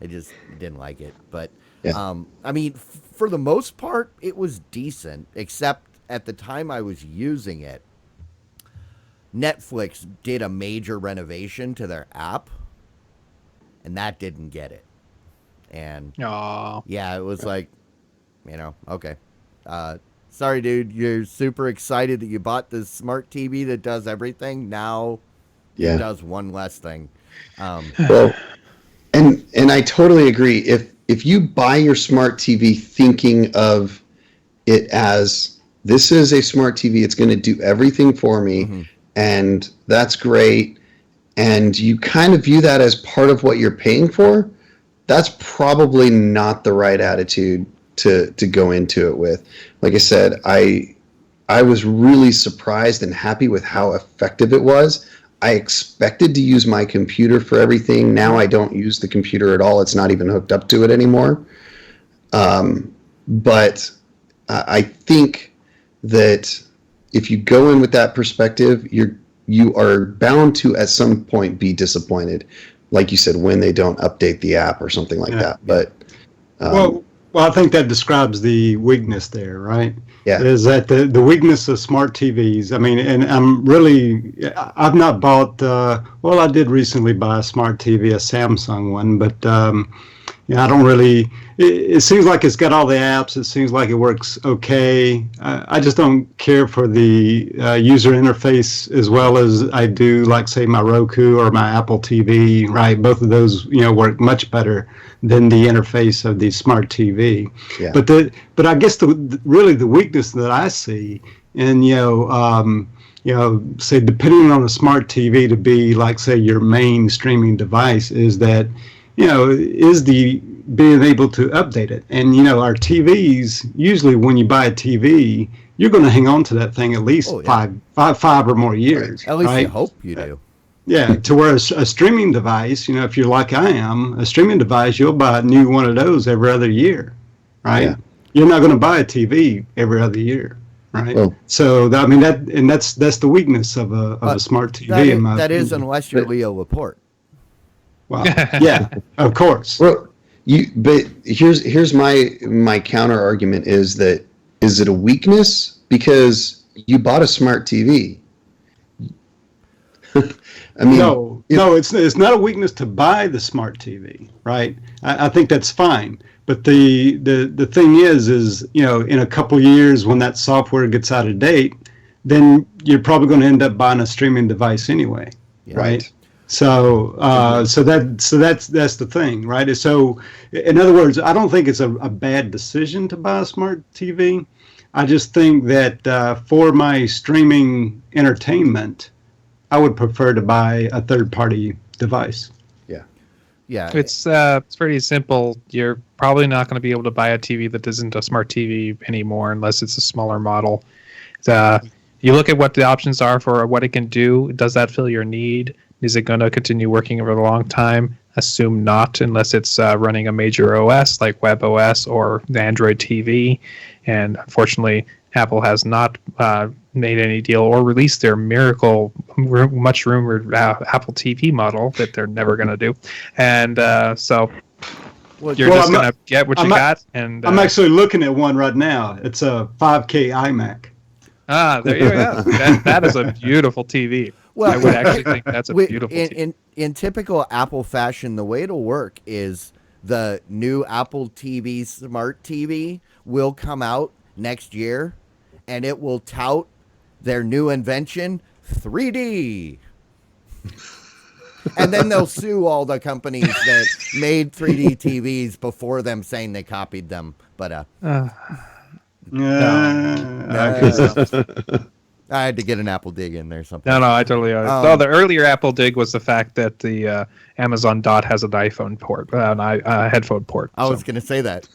I just didn't like it. But Yeah. I mean, for the most part, it was decent, except at the time I was using it, Netflix did a major renovation to their app, and that didn't get it. And Aw. yeah, it was like, okay. Sorry, dude, you're super excited that you bought this smart TV that does everything. Now Yeah. it does one less thing. Well, and I totally agree. If you buy your smart TV thinking of it as this is a smart TV, it's going to do everything for me, and that's great, and you kind of view that as part of what you're paying for, that's probably not the right attitude to go into it with. Like I said, I was really surprised and happy with how effective it was. I expected to use my computer for everything. Now I don't use the computer at all. It's not even hooked up to it anymore. But I think that if you go in with that perspective, you are bound to at some point be disappointed, like you said, when they don't update the app or something like that. But Well, I think that describes the weakness there, right? Yeah. Is that the weakness of smart TVs? I mean, and I've not bought, well, I did recently buy a smart TV, a Samsung one, but I don't really, it seems like it's got all the apps. It seems like it works okay. I just don't care for the user interface as well as I do, like, say, my Roku or my Apple TV, right? Both of those, work much better than the interface of the smart TV. Yeah. But I guess really the weakness that I see, and say depending on a smart TV to be like, say, your main streaming device, is that is the being able to update it. And our TVs, usually when you buy a TV, you're going to hang on to that thing at least five or more years. At least right? you hope you do. Yeah, to where a streaming device, if you're like I am, a streaming device, you'll buy a new one of those every other year, right? Yeah. You're not going to buy a TV every other year, right? Well, So that's the weakness of a smart TV. That is unless you're Leo Laporte. Well, yeah, of course. Well, but here's my counter argument is it a weakness because you bought a smart TV? I mean, No, it's not a weakness to buy the smart TV, right? I think that's fine. But the thing is in a couple years when that software gets out of date, then you're probably going to end up buying a streaming device anyway, right? So that's the thing, right? So in other words, I don't think it's a bad decision to buy a smart TV. I just think that for my streaming entertainment, I would prefer to buy a third-party device. Yeah. It's pretty simple. You're probably not going to be able to buy a TV that isn't a smart TV anymore unless it's a smaller model. You look at what the options are for what it can do. Does that fill your need? Is it going to continue working over a long time? Assume not, unless it's running a major OS like WebOS or the Android TV. And unfortunately, Apple has not made any deal or released their miracle, much rumored Apple TV model that they're never going to do. And so you're just going to get what you got. And I'm actually looking at one right now. It's a 5K iMac. There you go. That is a beautiful TV. Well, I would actually think that's a beautiful TV. In typical Apple fashion, the way it'll work is the new Apple TV, smart TV, will come out. next year, and it will tout their new invention, 3D. And then they'll sue all the companies that made 3D TVs before them, saying they copied them. But I had to get an Apple dig in there. Something. No, I totally. No, the earlier Apple dig was the fact that the Amazon Dot has an iPhone port, headphone port. I was going to say that.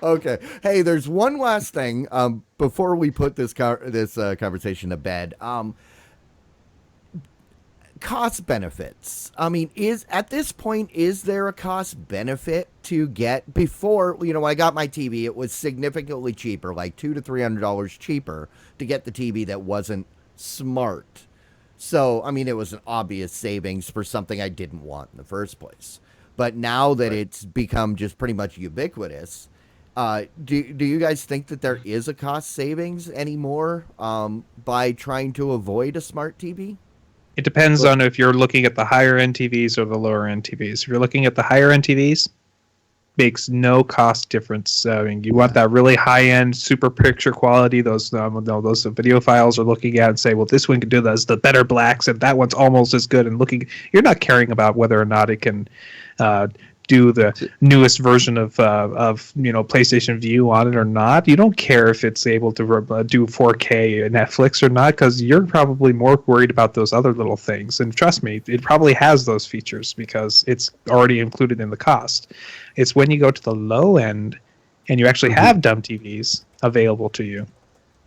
Okay. Hey, there's one last thing before we put this conversation to bed. Cost benefits. I mean, at this point, is there a cost benefit to get? Before, when I got my TV, it was significantly cheaper, like $200 to $300 cheaper to get the TV that wasn't smart. So, I mean, it was an obvious savings for something I didn't want in the first place. But now that it's become just pretty much ubiquitous, do you guys think that there is a cost savings anymore by trying to avoid a smart TV? It depends on if you're looking at the higher end TVs or the lower end TVs. If you're looking at the higher end TVs, makes no cost difference. I mean, you want that really high end, super picture quality. Those video files are looking at and say, well, this one can do this, the better blacks, and that one's almost as good. And you're not caring about whether or not it can do the newest version of PlayStation View on it or not. You don't care if it's able to do 4K Netflix or not, because you're probably more worried about those other little things. And trust me, it probably has those features because it's already included in the cost. It's when you go to the low end and you actually have dumb TVs available to you,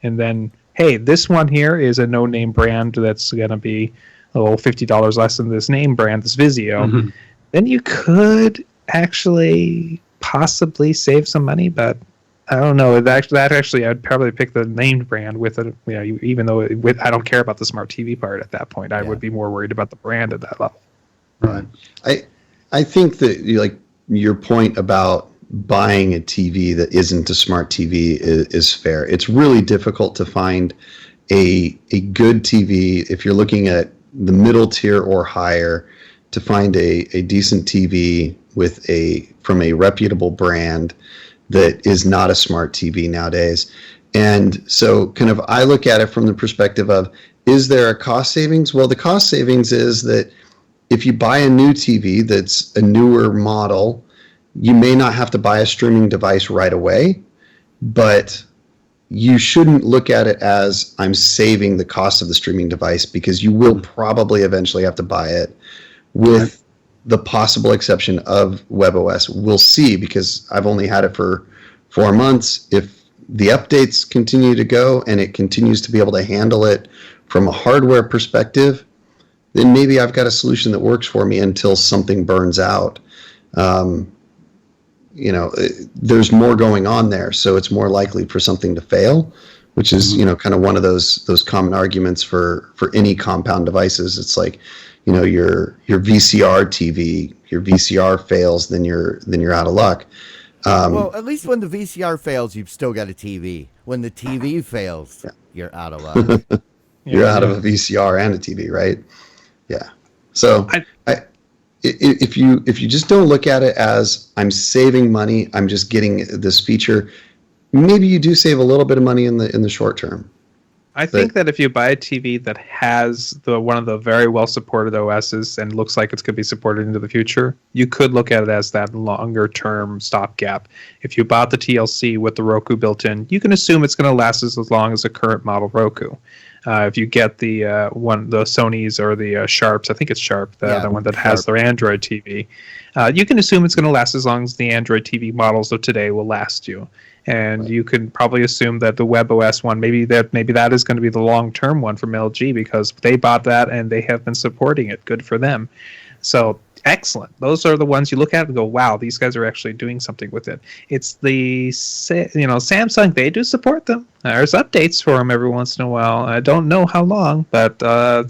and then, hey, this one here is a no-name brand that's going to be $50 less than this name brand, this Vizio. Then you could actually possibly save some money, but I don't know. That actually, I'd probably pick the named brand with it. Even though I don't care about the smart TV part at that point, I would be more worried about the brand at that level. Right. I think that your point about buying a TV that isn't a smart TV is fair. It's really difficult to find a good TV if you're looking at the middle tier or higher, to find a decent TV from a reputable brand that is not a smart TV nowadays. And so kind of I look at it from the perspective of, is there a cost savings? Well, the cost savings is that if you buy a new TV that's a newer model, you may not have to buy a streaming device right away, but you shouldn't look at it as I'm saving the cost of the streaming device, because you will probably eventually have to buy it, with the possible exception of WebOS. We'll see, because I've only had it for 4 months. If the updates continue to go and it continues to be able to handle it from a hardware perspective, then maybe I've got a solution that works for me until something burns out. There's more going on there, so it's more likely for something to fail, which is kind of one of those common arguments for any compound devices. It's like, your VCR TV, your VCR fails, then you're out of luck. Well, at least when the VCR fails, you've still got a TV. When the TV fails, you're out of luck. You're out of a VCR and a TV, right? Yeah. So if you just don't look at it as I'm saving money, I'm just getting this feature, maybe you do save a little bit of money in the short term. I think that if you buy a TV that has one of the very well supported OSs and looks like it's going to be supported into the future, you could look at it as that longer term stopgap. If you bought the TLC with the Roku built in, you can assume it's going to last as long as the current model Roku. If you get the Sonys or the Sharps, I think it's Sharp, the one that has their Android TV, you can assume it's going to last as long as the Android TV models of today will last you. And you can probably assume that the WebOS one, maybe that is going to be the long-term one from LG, because they bought that and they have been supporting it. Good for them. So excellent. Those are the ones you look at and go, wow, these guys are actually doing something with it. It's the Samsung, they do support them. There's updates for them every once in a while. I don't know how long, but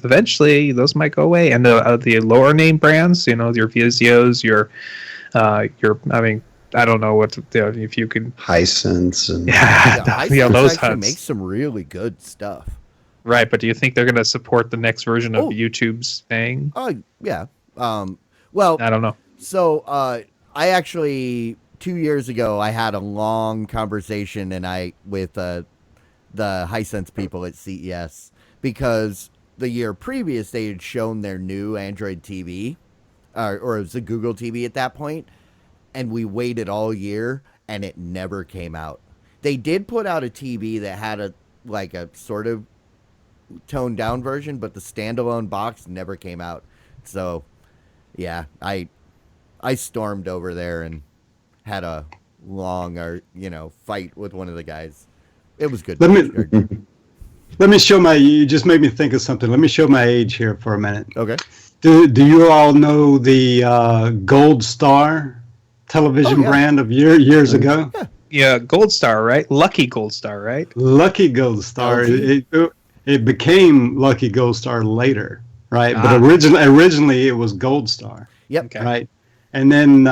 eventually those might go away. And the lower name brands, your Vizios, I don't know if you could Hisense and Hisense those actually HUDs make some really good stuff. Right, but do you think they're going to support the next version of YouTube's thing? Oh yeah. Well, I don't know. So I actually 2 years ago, I had a long conversation with the Hisense people at CES because the year previous they had shown their new Android TV, or it was a Google TV at that point, and we waited all year and it never came out. They did put out a TV that had a sort of toned down version, but the standalone box never came out. So, yeah, I stormed over there and had a long fight with one of the guys. It was good. Let me show my. You just made me think of something. Let me show my age here for a minute. Okay. Do you all know the Gold Star television brand of years ago? Yeah. Yeah, Gold Star, right? Lucky Gold Star, right? Lucky Gold Star. It became Lucky Gold Star later, right? Ah. But originally it was Gold Star. Yep. Okay. Right. And then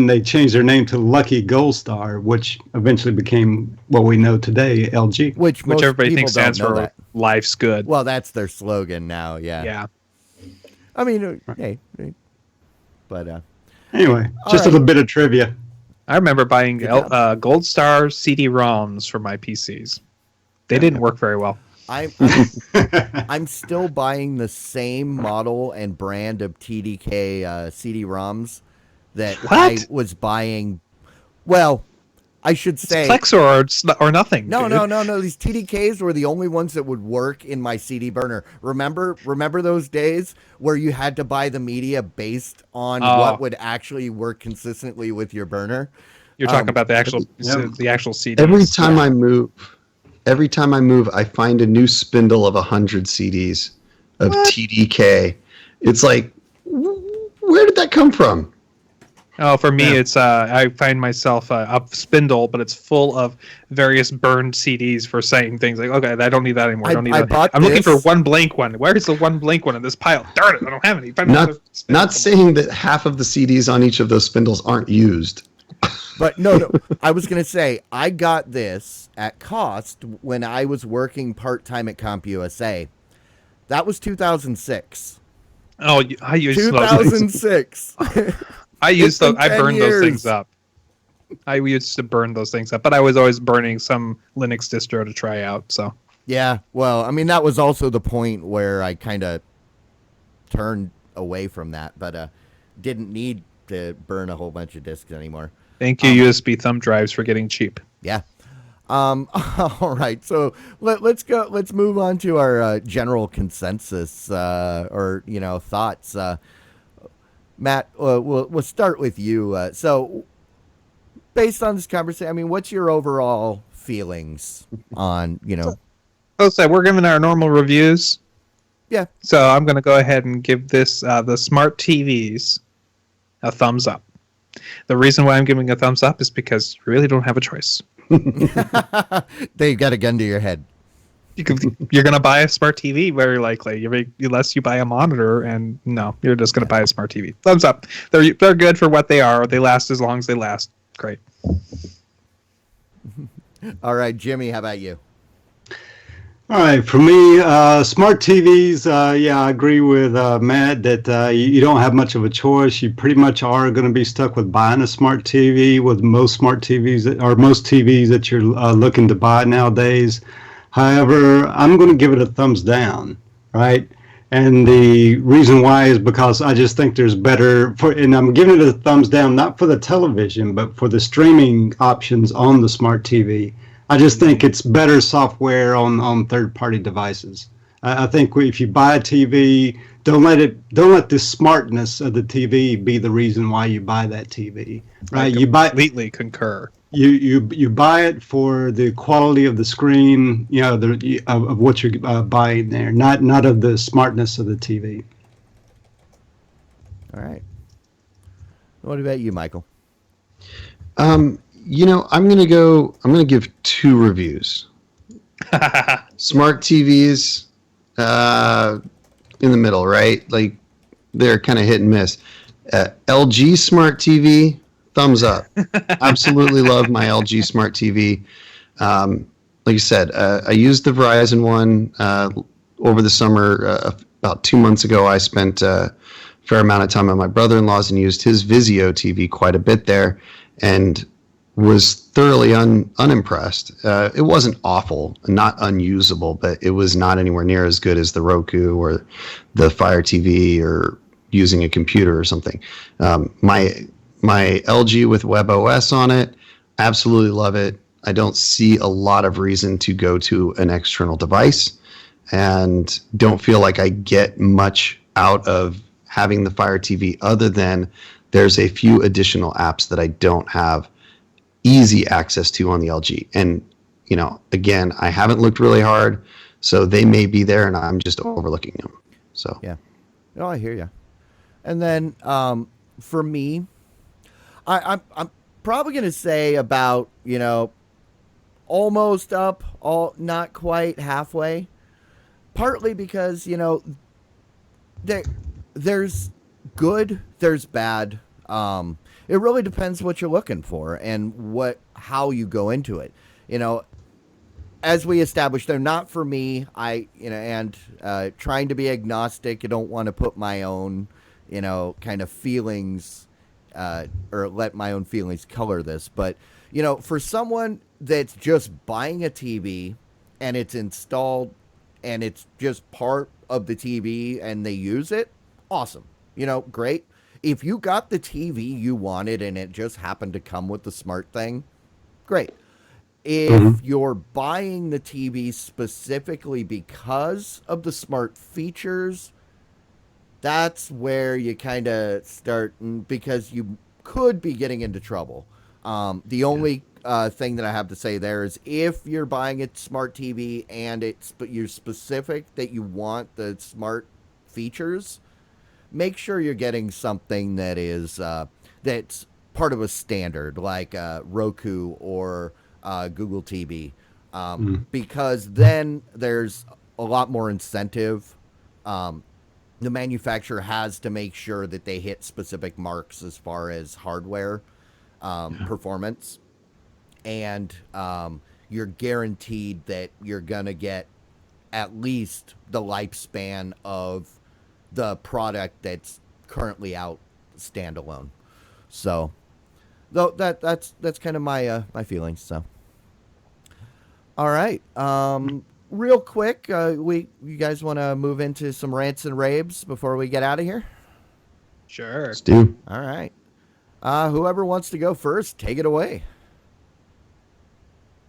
they changed their name to Lucky Gold Star, which eventually became what we know today, LG. Which most everybody people thinks stands don't know for that. Life's Good. Well, that's their slogan now. Yeah. Yeah. I mean, hey, but Anyway, All just right. a little bit of trivia. I remember buying Good job. Gold Star CD-ROMs for my PCs. They didn't work very well. I'm still buying the same model and brand of TDK CD-ROMs that I What? was buying. Well, I should say It's Plex or nothing. no, dude. no. These TDKs were the only ones that would work in my CD burner. Remember those days where you had to buy the media based on what would actually work consistently with your burner? You're talking about the actual Yeah. the actual CD. Every time I move, I find a new spindle of 100 CDs of TDK. It's like, where did that come from? Oh, for me, it's I find myself a spindle, but it's full of various burned CDs for saying things like, "Okay, I don't need that anymore. I don't need that. bought I'm looking for this. one blank one. Where's the one blank one in this pile? Darn it, I don't have any." Find Not another spindle. not saying that half of the CDs on each of those spindles aren't used. But no. I was going to say, I got this at cost when I was working part-time at CompUSA. That was 2006. Oh, I used those. 2006. I used been those. I 10 burned those years. things up. I used to burn those things up, but I was always burning some Linux distro to try out. So Yeah, well, I mean, that was also the point where I kind of turned away from that, but didn't need to burn a whole bunch of disks anymore. thank you, USB thumb drives, for getting cheap. Yeah. All right, so let's go. Let's move on to our general consensus or thoughts. Matt, we'll start with you. So, based on this conversation, I mean, what's your overall feelings on So we're giving our normal reviews. Yeah. So I'm going to go ahead and give this the smart TVs a thumbs up. The reason why I'm giving a thumbs up is because you really don't have a choice. They got a gun to your head. You're going to buy a smart TV, very likely, unless you buy a monitor. And no, you're just going to buy a smart TV. Thumbs up. They're good for what they are. They last as long as they last. Great. All right, Jimmy, how about you? All right, for me, smart TVs, yeah, I agree with Matt that you don't have much of a choice. You pretty much are going to be stuck with buying a smart TV with most smart TVs or most TVs that you're looking to buy nowadays. However, I'm going to give it a thumbs down, right? And the reason why is because I just think there's better and I'm giving it a thumbs down, not for the television, but for the streaming options on the smart TV. I just think it's better software on third-party devices. I think if you buy a TV, don't let the smartness of the TV be the reason why you buy that TV. Right? I completely concur. You buy it for the quality of the screen, of what you're buying there, not of the smartness of the TV. All right. What about you, Michael? I'm gonna give 2 reviews. Smart TVs, in the middle, right? Like they're kind of hit and miss. LG Smart TV, thumbs up. Absolutely love my LG Smart TV. Like you said, I used the Verizon one over the summer. About 2 months ago, I spent a fair amount of time at my brother-in-law's and used his Vizio TV quite a bit there. and was thoroughly unimpressed. It wasn't awful, not unusable, but it was not anywhere near as good as the Roku or the Fire TV or using a computer or something. My LG with WebOS on it, absolutely love it. I don't see a lot of reason to go to an external device, and don't feel like I get much out of having the Fire TV other than there's a few additional apps that I don't have easy access to on the LG. And, again, I haven't looked really hard, so they may be there and I'm just overlooking them. So, Yeah. No, I hear you. And then for me, I'm probably going to say about, almost up, not quite halfway. Partly because, there's good, there's bad. It really depends what you're looking for and how you go into it. As we established, they're not for me. And trying to be agnostic, I don't want to put my own, kind of feelings or let my own feelings color this. But, for someone that's just buying a TV and it's installed and it's just part of the TV and they use it, awesome. Great. If you got the TV you wanted and it just happened to come with the smart thing, great. If you're buying the TV specifically because of the smart features, that's where you kind of start, because you could be getting into trouble. The only thing that I have to say there is if you're buying a smart TV and you're specific that you want the smart features, make sure you're getting something that is that's part of a standard like Roku or Google TV, because then there's a lot more incentive. The manufacturer has to make sure that they hit specific marks as far as hardware performance, and you're guaranteed that you're going to get at least the lifespan of the product that's currently out standalone. So, though that's kind of my my feelings. So, all right. Real quick, you guys want to move into some rants and raves before we get out of here? Sure. let's do. All right. Whoever wants to go first, take it away.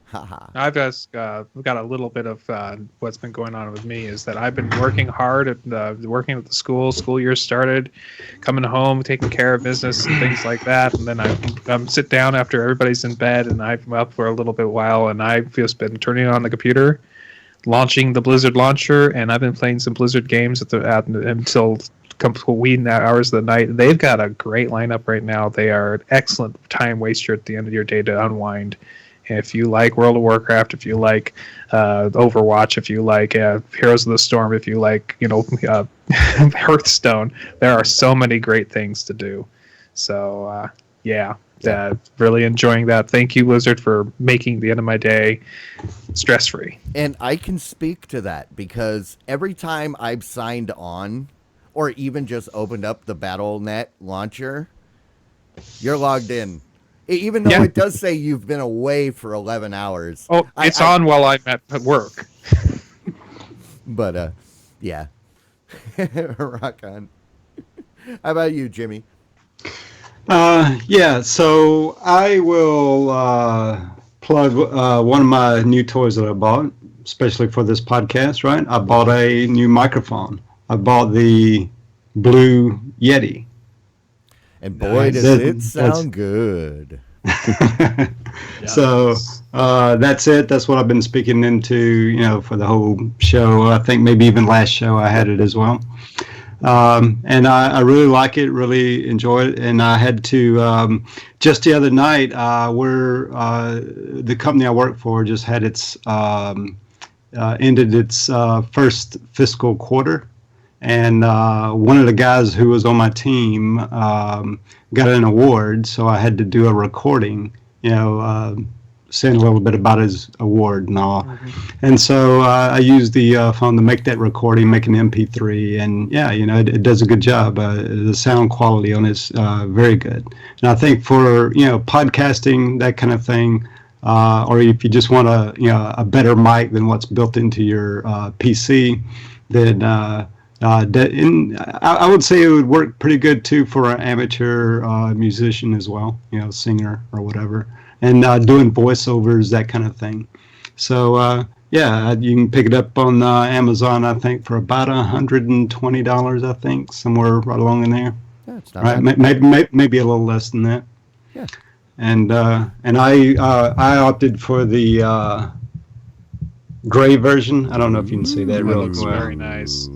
Haha. I've just got a little bit of what's been going on with me is that I've been working hard at working at the school. School year started, coming home, taking care of business and things like that, and then I sit down after everybody's in bed, and I'm up for a little bit while, and I've just been turning on the computer, launching the Blizzard launcher, and I've been playing some Blizzard games until wee hours of the night. They've got a great lineup right now. They are an excellent time waster at the end of your day to unwind. If you like World of Warcraft, if you like Overwatch, if you like Heroes of the Storm, if you like Hearthstone, there are so many great things to do. So really enjoying that. Thank you, Blizzard, for making the end of my day stress free. And I can speak to that because every time I've signed on, or even just opened up the Battle.net launcher, you're logged in. Even though it does say you've been away for 11 hours. Oh, it's on while I'm at work. But, yeah. Rock on. How about you, Jimmy? So I will plug one of my new toys that I bought, especially for this podcast, right? I bought a new microphone. I bought the Blue Yeti. And boy, does it sound good. So that's it. That's what I've been speaking into, for the whole show. I think maybe even last show I had it as well. And I really like it, really enjoy it. And I had to, just the other night, the company I work for just had its, ended its first fiscal quarter. And one of the guys who was on my team got an award, so I had to do a recording, saying a little bit about his award and all. Mm-hmm. And so I used the phone to make that recording, make an MP3, and yeah, it does a good job. The sound quality on it's very good. And I think for podcasting, that kind of thing, or if you just want a better mic than what's built into your PC, then I would say it would work pretty good too for an amateur musician as well, singer or whatever, and doing voiceovers, that kind of thing. So yeah, you can pick it up on Amazon, I think, for about $120, I think, somewhere right along in there. Yeah, it's not Right, bad. maybe a little less than that. Yeah. And I opted for the gray version. I don't know if you can see that That real looks well. very nice.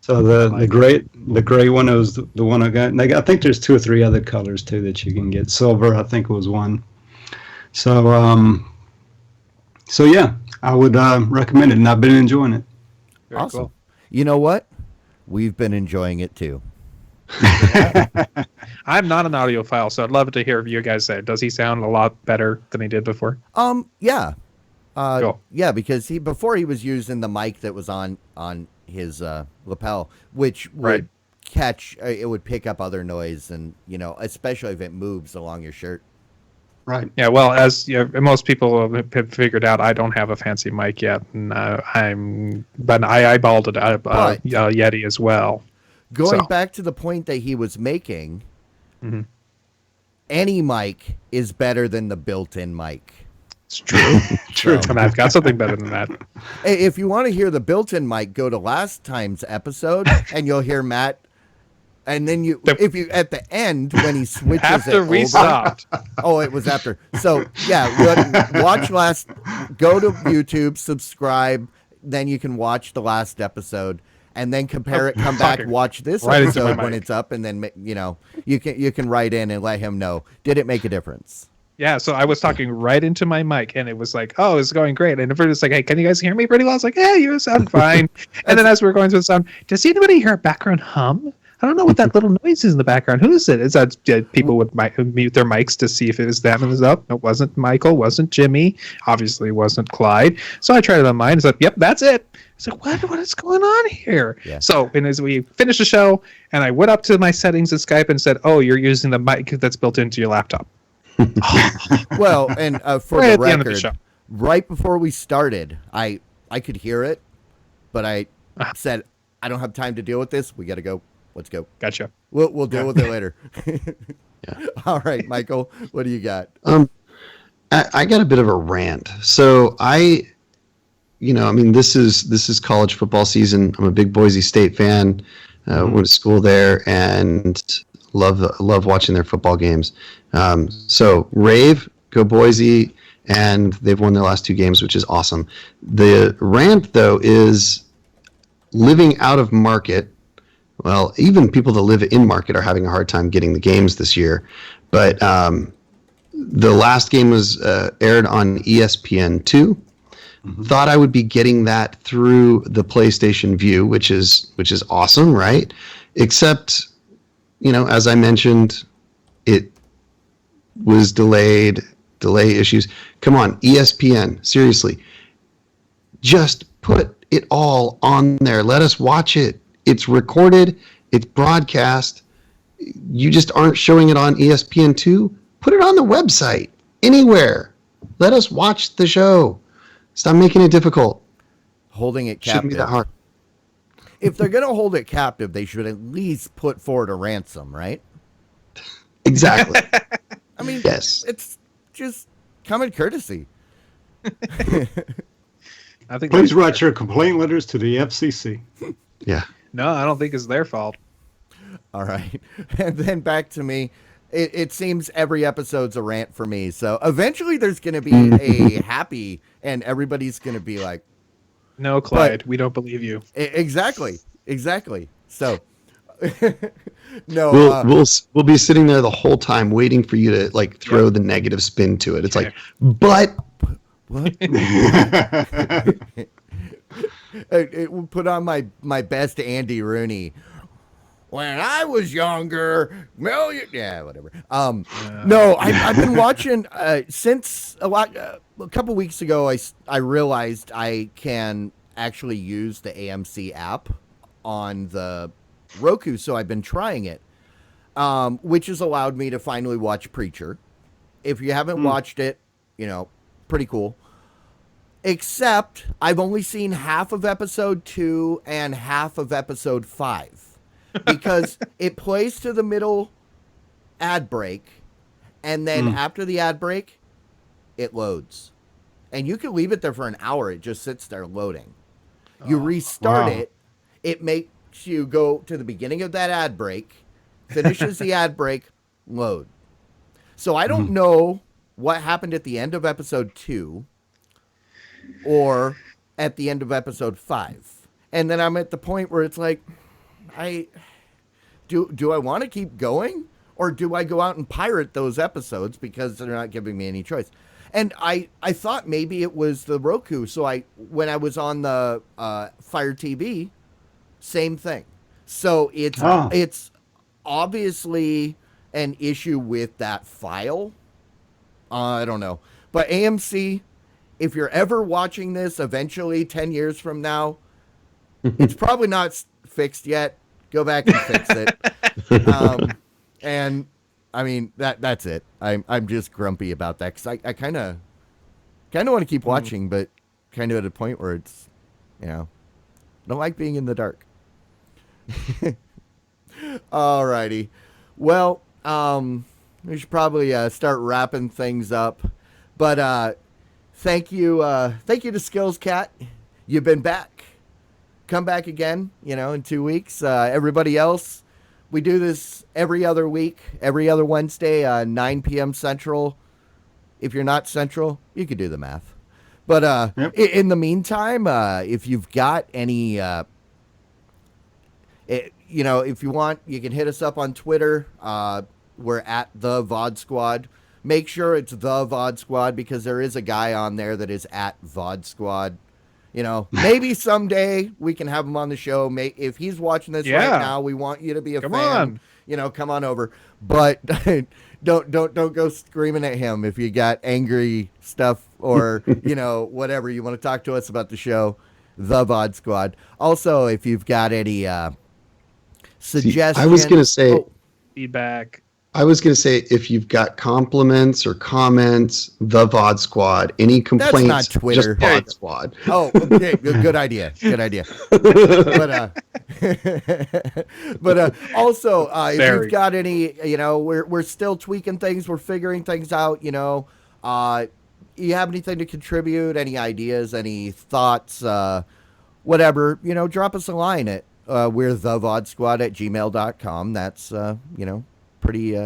So the gray one was the one I got. And I think there's 2 or 3 other colors too that you can get. Silver, I think, was one. So so yeah, I would recommend it, and I've been enjoying it. Very Awesome. cool. You know what? We've been enjoying it too. I'm not an audiophile, so I'd love to hear what you guys say. Does he sound a lot better than he did before? Yeah. Cool. Yeah, because before he was using the mic that was on his lapel, which would Right. catch, it would pick up other noise, and especially if it moves along your shirt. Right. Yeah, well, as most people have figured out, I don't have a fancy mic yet, and but I eyeballed it But- Yeti as well. Going So- back to the point that he was making, Mhm. any mic is better than the built-in mic. It's true. True. And I've got something better than that. If you want to hear the built-in mic, go to last time's episode, and you'll hear Matt. And then if you at the end when he switches After it we over, stopped. Oh, it was after. So yeah, watch last. Go to YouTube, subscribe, then you can watch the last episode, and then compare it. Come back, Talking watch this right into my episode when mic. it's up, and then you can write in and let him know, did it make a difference? Yeah, so I was talking right into my mic, and it was like, oh, it's going great. And everybody was like, hey, can you guys hear me pretty well? I was like, yeah, you sound fine. And then as we were going through the sound, does anybody hear a background hum? I don't know what that little noise is in the background. Who is it? Is that people would mute their mics to see if it was them? And it was up. It wasn't Michael, wasn't Jimmy, obviously wasn't Clyde. So I tried it on mine. It's like, yep, that's it. It's like, what is going on here? Yeah. So, and as we finished the show, and I went up to my settings in Skype and said, oh, you're using the mic that's built into your laptop. Well, and for Right the at the end of the record, show. right before we started, I could hear it, but I said, I don't have time to deal with this. We got to go. Let's go. Gotcha. We'll deal with it later. All right, Michael, what do you got? I got a bit of a rant. So this is college football season. I'm a big Boise State fan. Went to school there and love watching their football games. So rave, go Boise, and they've won their last 2 games, which is awesome. The rant though is living out of market. Well, even people that live in market are having a hard time getting the games this year. But the last game was aired on ESPN2. Mm-hmm. Thought I would be getting that through the PlayStation View, which is awesome, right? Except, as I mentioned, it was delay issues. Come on, ESPN, seriously. Just put it all on there. Let us watch it. It's recorded. It's broadcast. You just aren't showing it on ESPN2. Put it on the website. Anywhere. Let us watch the show. Stop making it difficult. Holding it Shouldn't captive. be that hard. If they're going to hold it captive, they should at least put forward a ransom, right? Exactly. I mean, Yes. it's just common courtesy. I think Please that's write fair. your complaint letters to the FCC. Yeah. No, I don't think it's their fault. All right. And then back to me. It seems every episode's a rant for me. So eventually there's going to be a happy and everybody's going to be like, No, Clyde, we don't believe you. Exactly. So, no. We'll be sitting there the whole time waiting for you to throw the negative spin to it. It's like, but What? It will put on my best Andy Rooney. When I was younger, whatever. No, I've been watching since a lot. a couple weeks ago, I realized I can actually use the AMC app on the Roku, so I've been trying it, which has allowed me to finally watch Preacher. If you haven't watched it, pretty cool. Except I've only seen half of episode 2 and half of episode 5 because it plays to the middle ad break, and then after the ad break, it loads. And you can leave it there for an hour. It just sits there loading. You restart it. It makes you go to the beginning of that ad break, finishes the ad break, load. So I don't know what happened at the end of episode 2 or at the end of episode 5. And then I'm at the point where it's like, do I want to keep going, or do I go out and pirate those episodes because they're not giving me any choice? And I thought maybe it was the Roku. So when I was on the Fire TV, same thing. So it's obviously an issue with that file. I don't know. But AMC, if you're ever watching this eventually 10 years from now, it's probably not fixed yet. Go back and fix it. And I mean, that's it. I'm just grumpy about that because I kind of want to keep watching, but kind of at a point where it's, I don't like being in the dark. Alrighty. Well, we should probably start wrapping things up. But thank you to Skills Cat. You've been back. Come back again, in 2 weeks. Everybody else, we do this every other week, every other Wednesday, 9 p.m. Central. If you're not Central, you could do the math. But in the meantime, if you've got any, if you want, you can hit us up on Twitter. We're at the VOD Squad. Make sure it's the VOD Squad because there is a guy on there that is at VOD Squad. Maybe someday we can have him on the show. If he's watching this right now, we want you to be a fan. Come on over. But don't go screaming at him if you got angry stuff or whatever you want to talk to us about the show. The VOD Squad. Also, if you've got any suggestions, I was gonna say feedback. I was going to say, if you've got compliments or comments, the VOD Squad. Any complaints, that's not Twitter. Just VOD Squad. Oh, okay. Good idea. Good idea. But also, if you've got any, we're still tweaking things. We're figuring things out. You have anything to contribute? Any ideas? Any thoughts? Whatever. Drop us a line at we're thevodsquad@gmail.com. That's pretty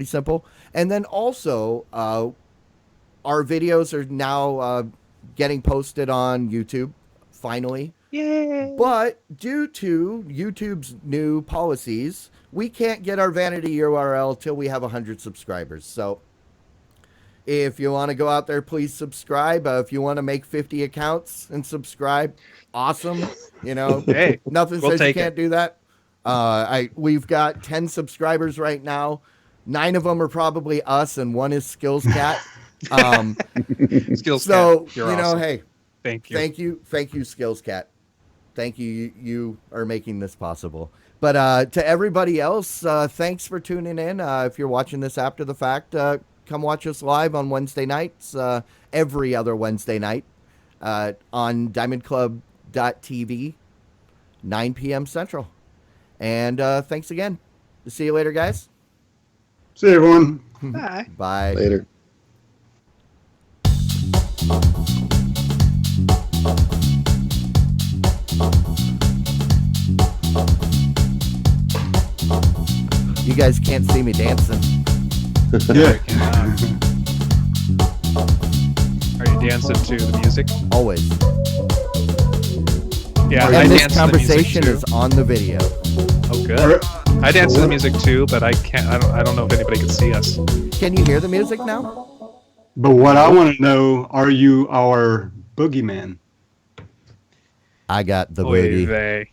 simple. And then also, our videos are now getting posted on YouTube, finally. Yay! But due to YouTube's new policies, we can't get our vanity URL till we have 100 subscribers. So if you want to go out there, please subscribe. If you want to make 50 accounts and subscribe, awesome. Hey, nothing we'll says you take can't do that. We've got 10 subscribers right now. 9 of them are probably us, and 1 is Skills Cat. Skills so Cat, you're awesome. Hey, thank you, Skills Cat. Thank you. You are making this possible. But to everybody else, thanks for tuning in. If you're watching this after the fact, come watch us live on Wednesday nights, every other Wednesday night, on diamondclub.tv, 9 p.m. Central. And thanks again. See you later, guys. See you, everyone. Bye. Bye. Later. You guys can't see me dancing. Yeah. Are you dancing to the music? Always. Yeah, And I this dance to the conversation music is on the video. too. Oh, good. I dance to the music too, but I can't. I don't know if anybody can see us. Can you hear the music now? But what I want to know, are you our boogeyman? I got the Oy boogie. vey.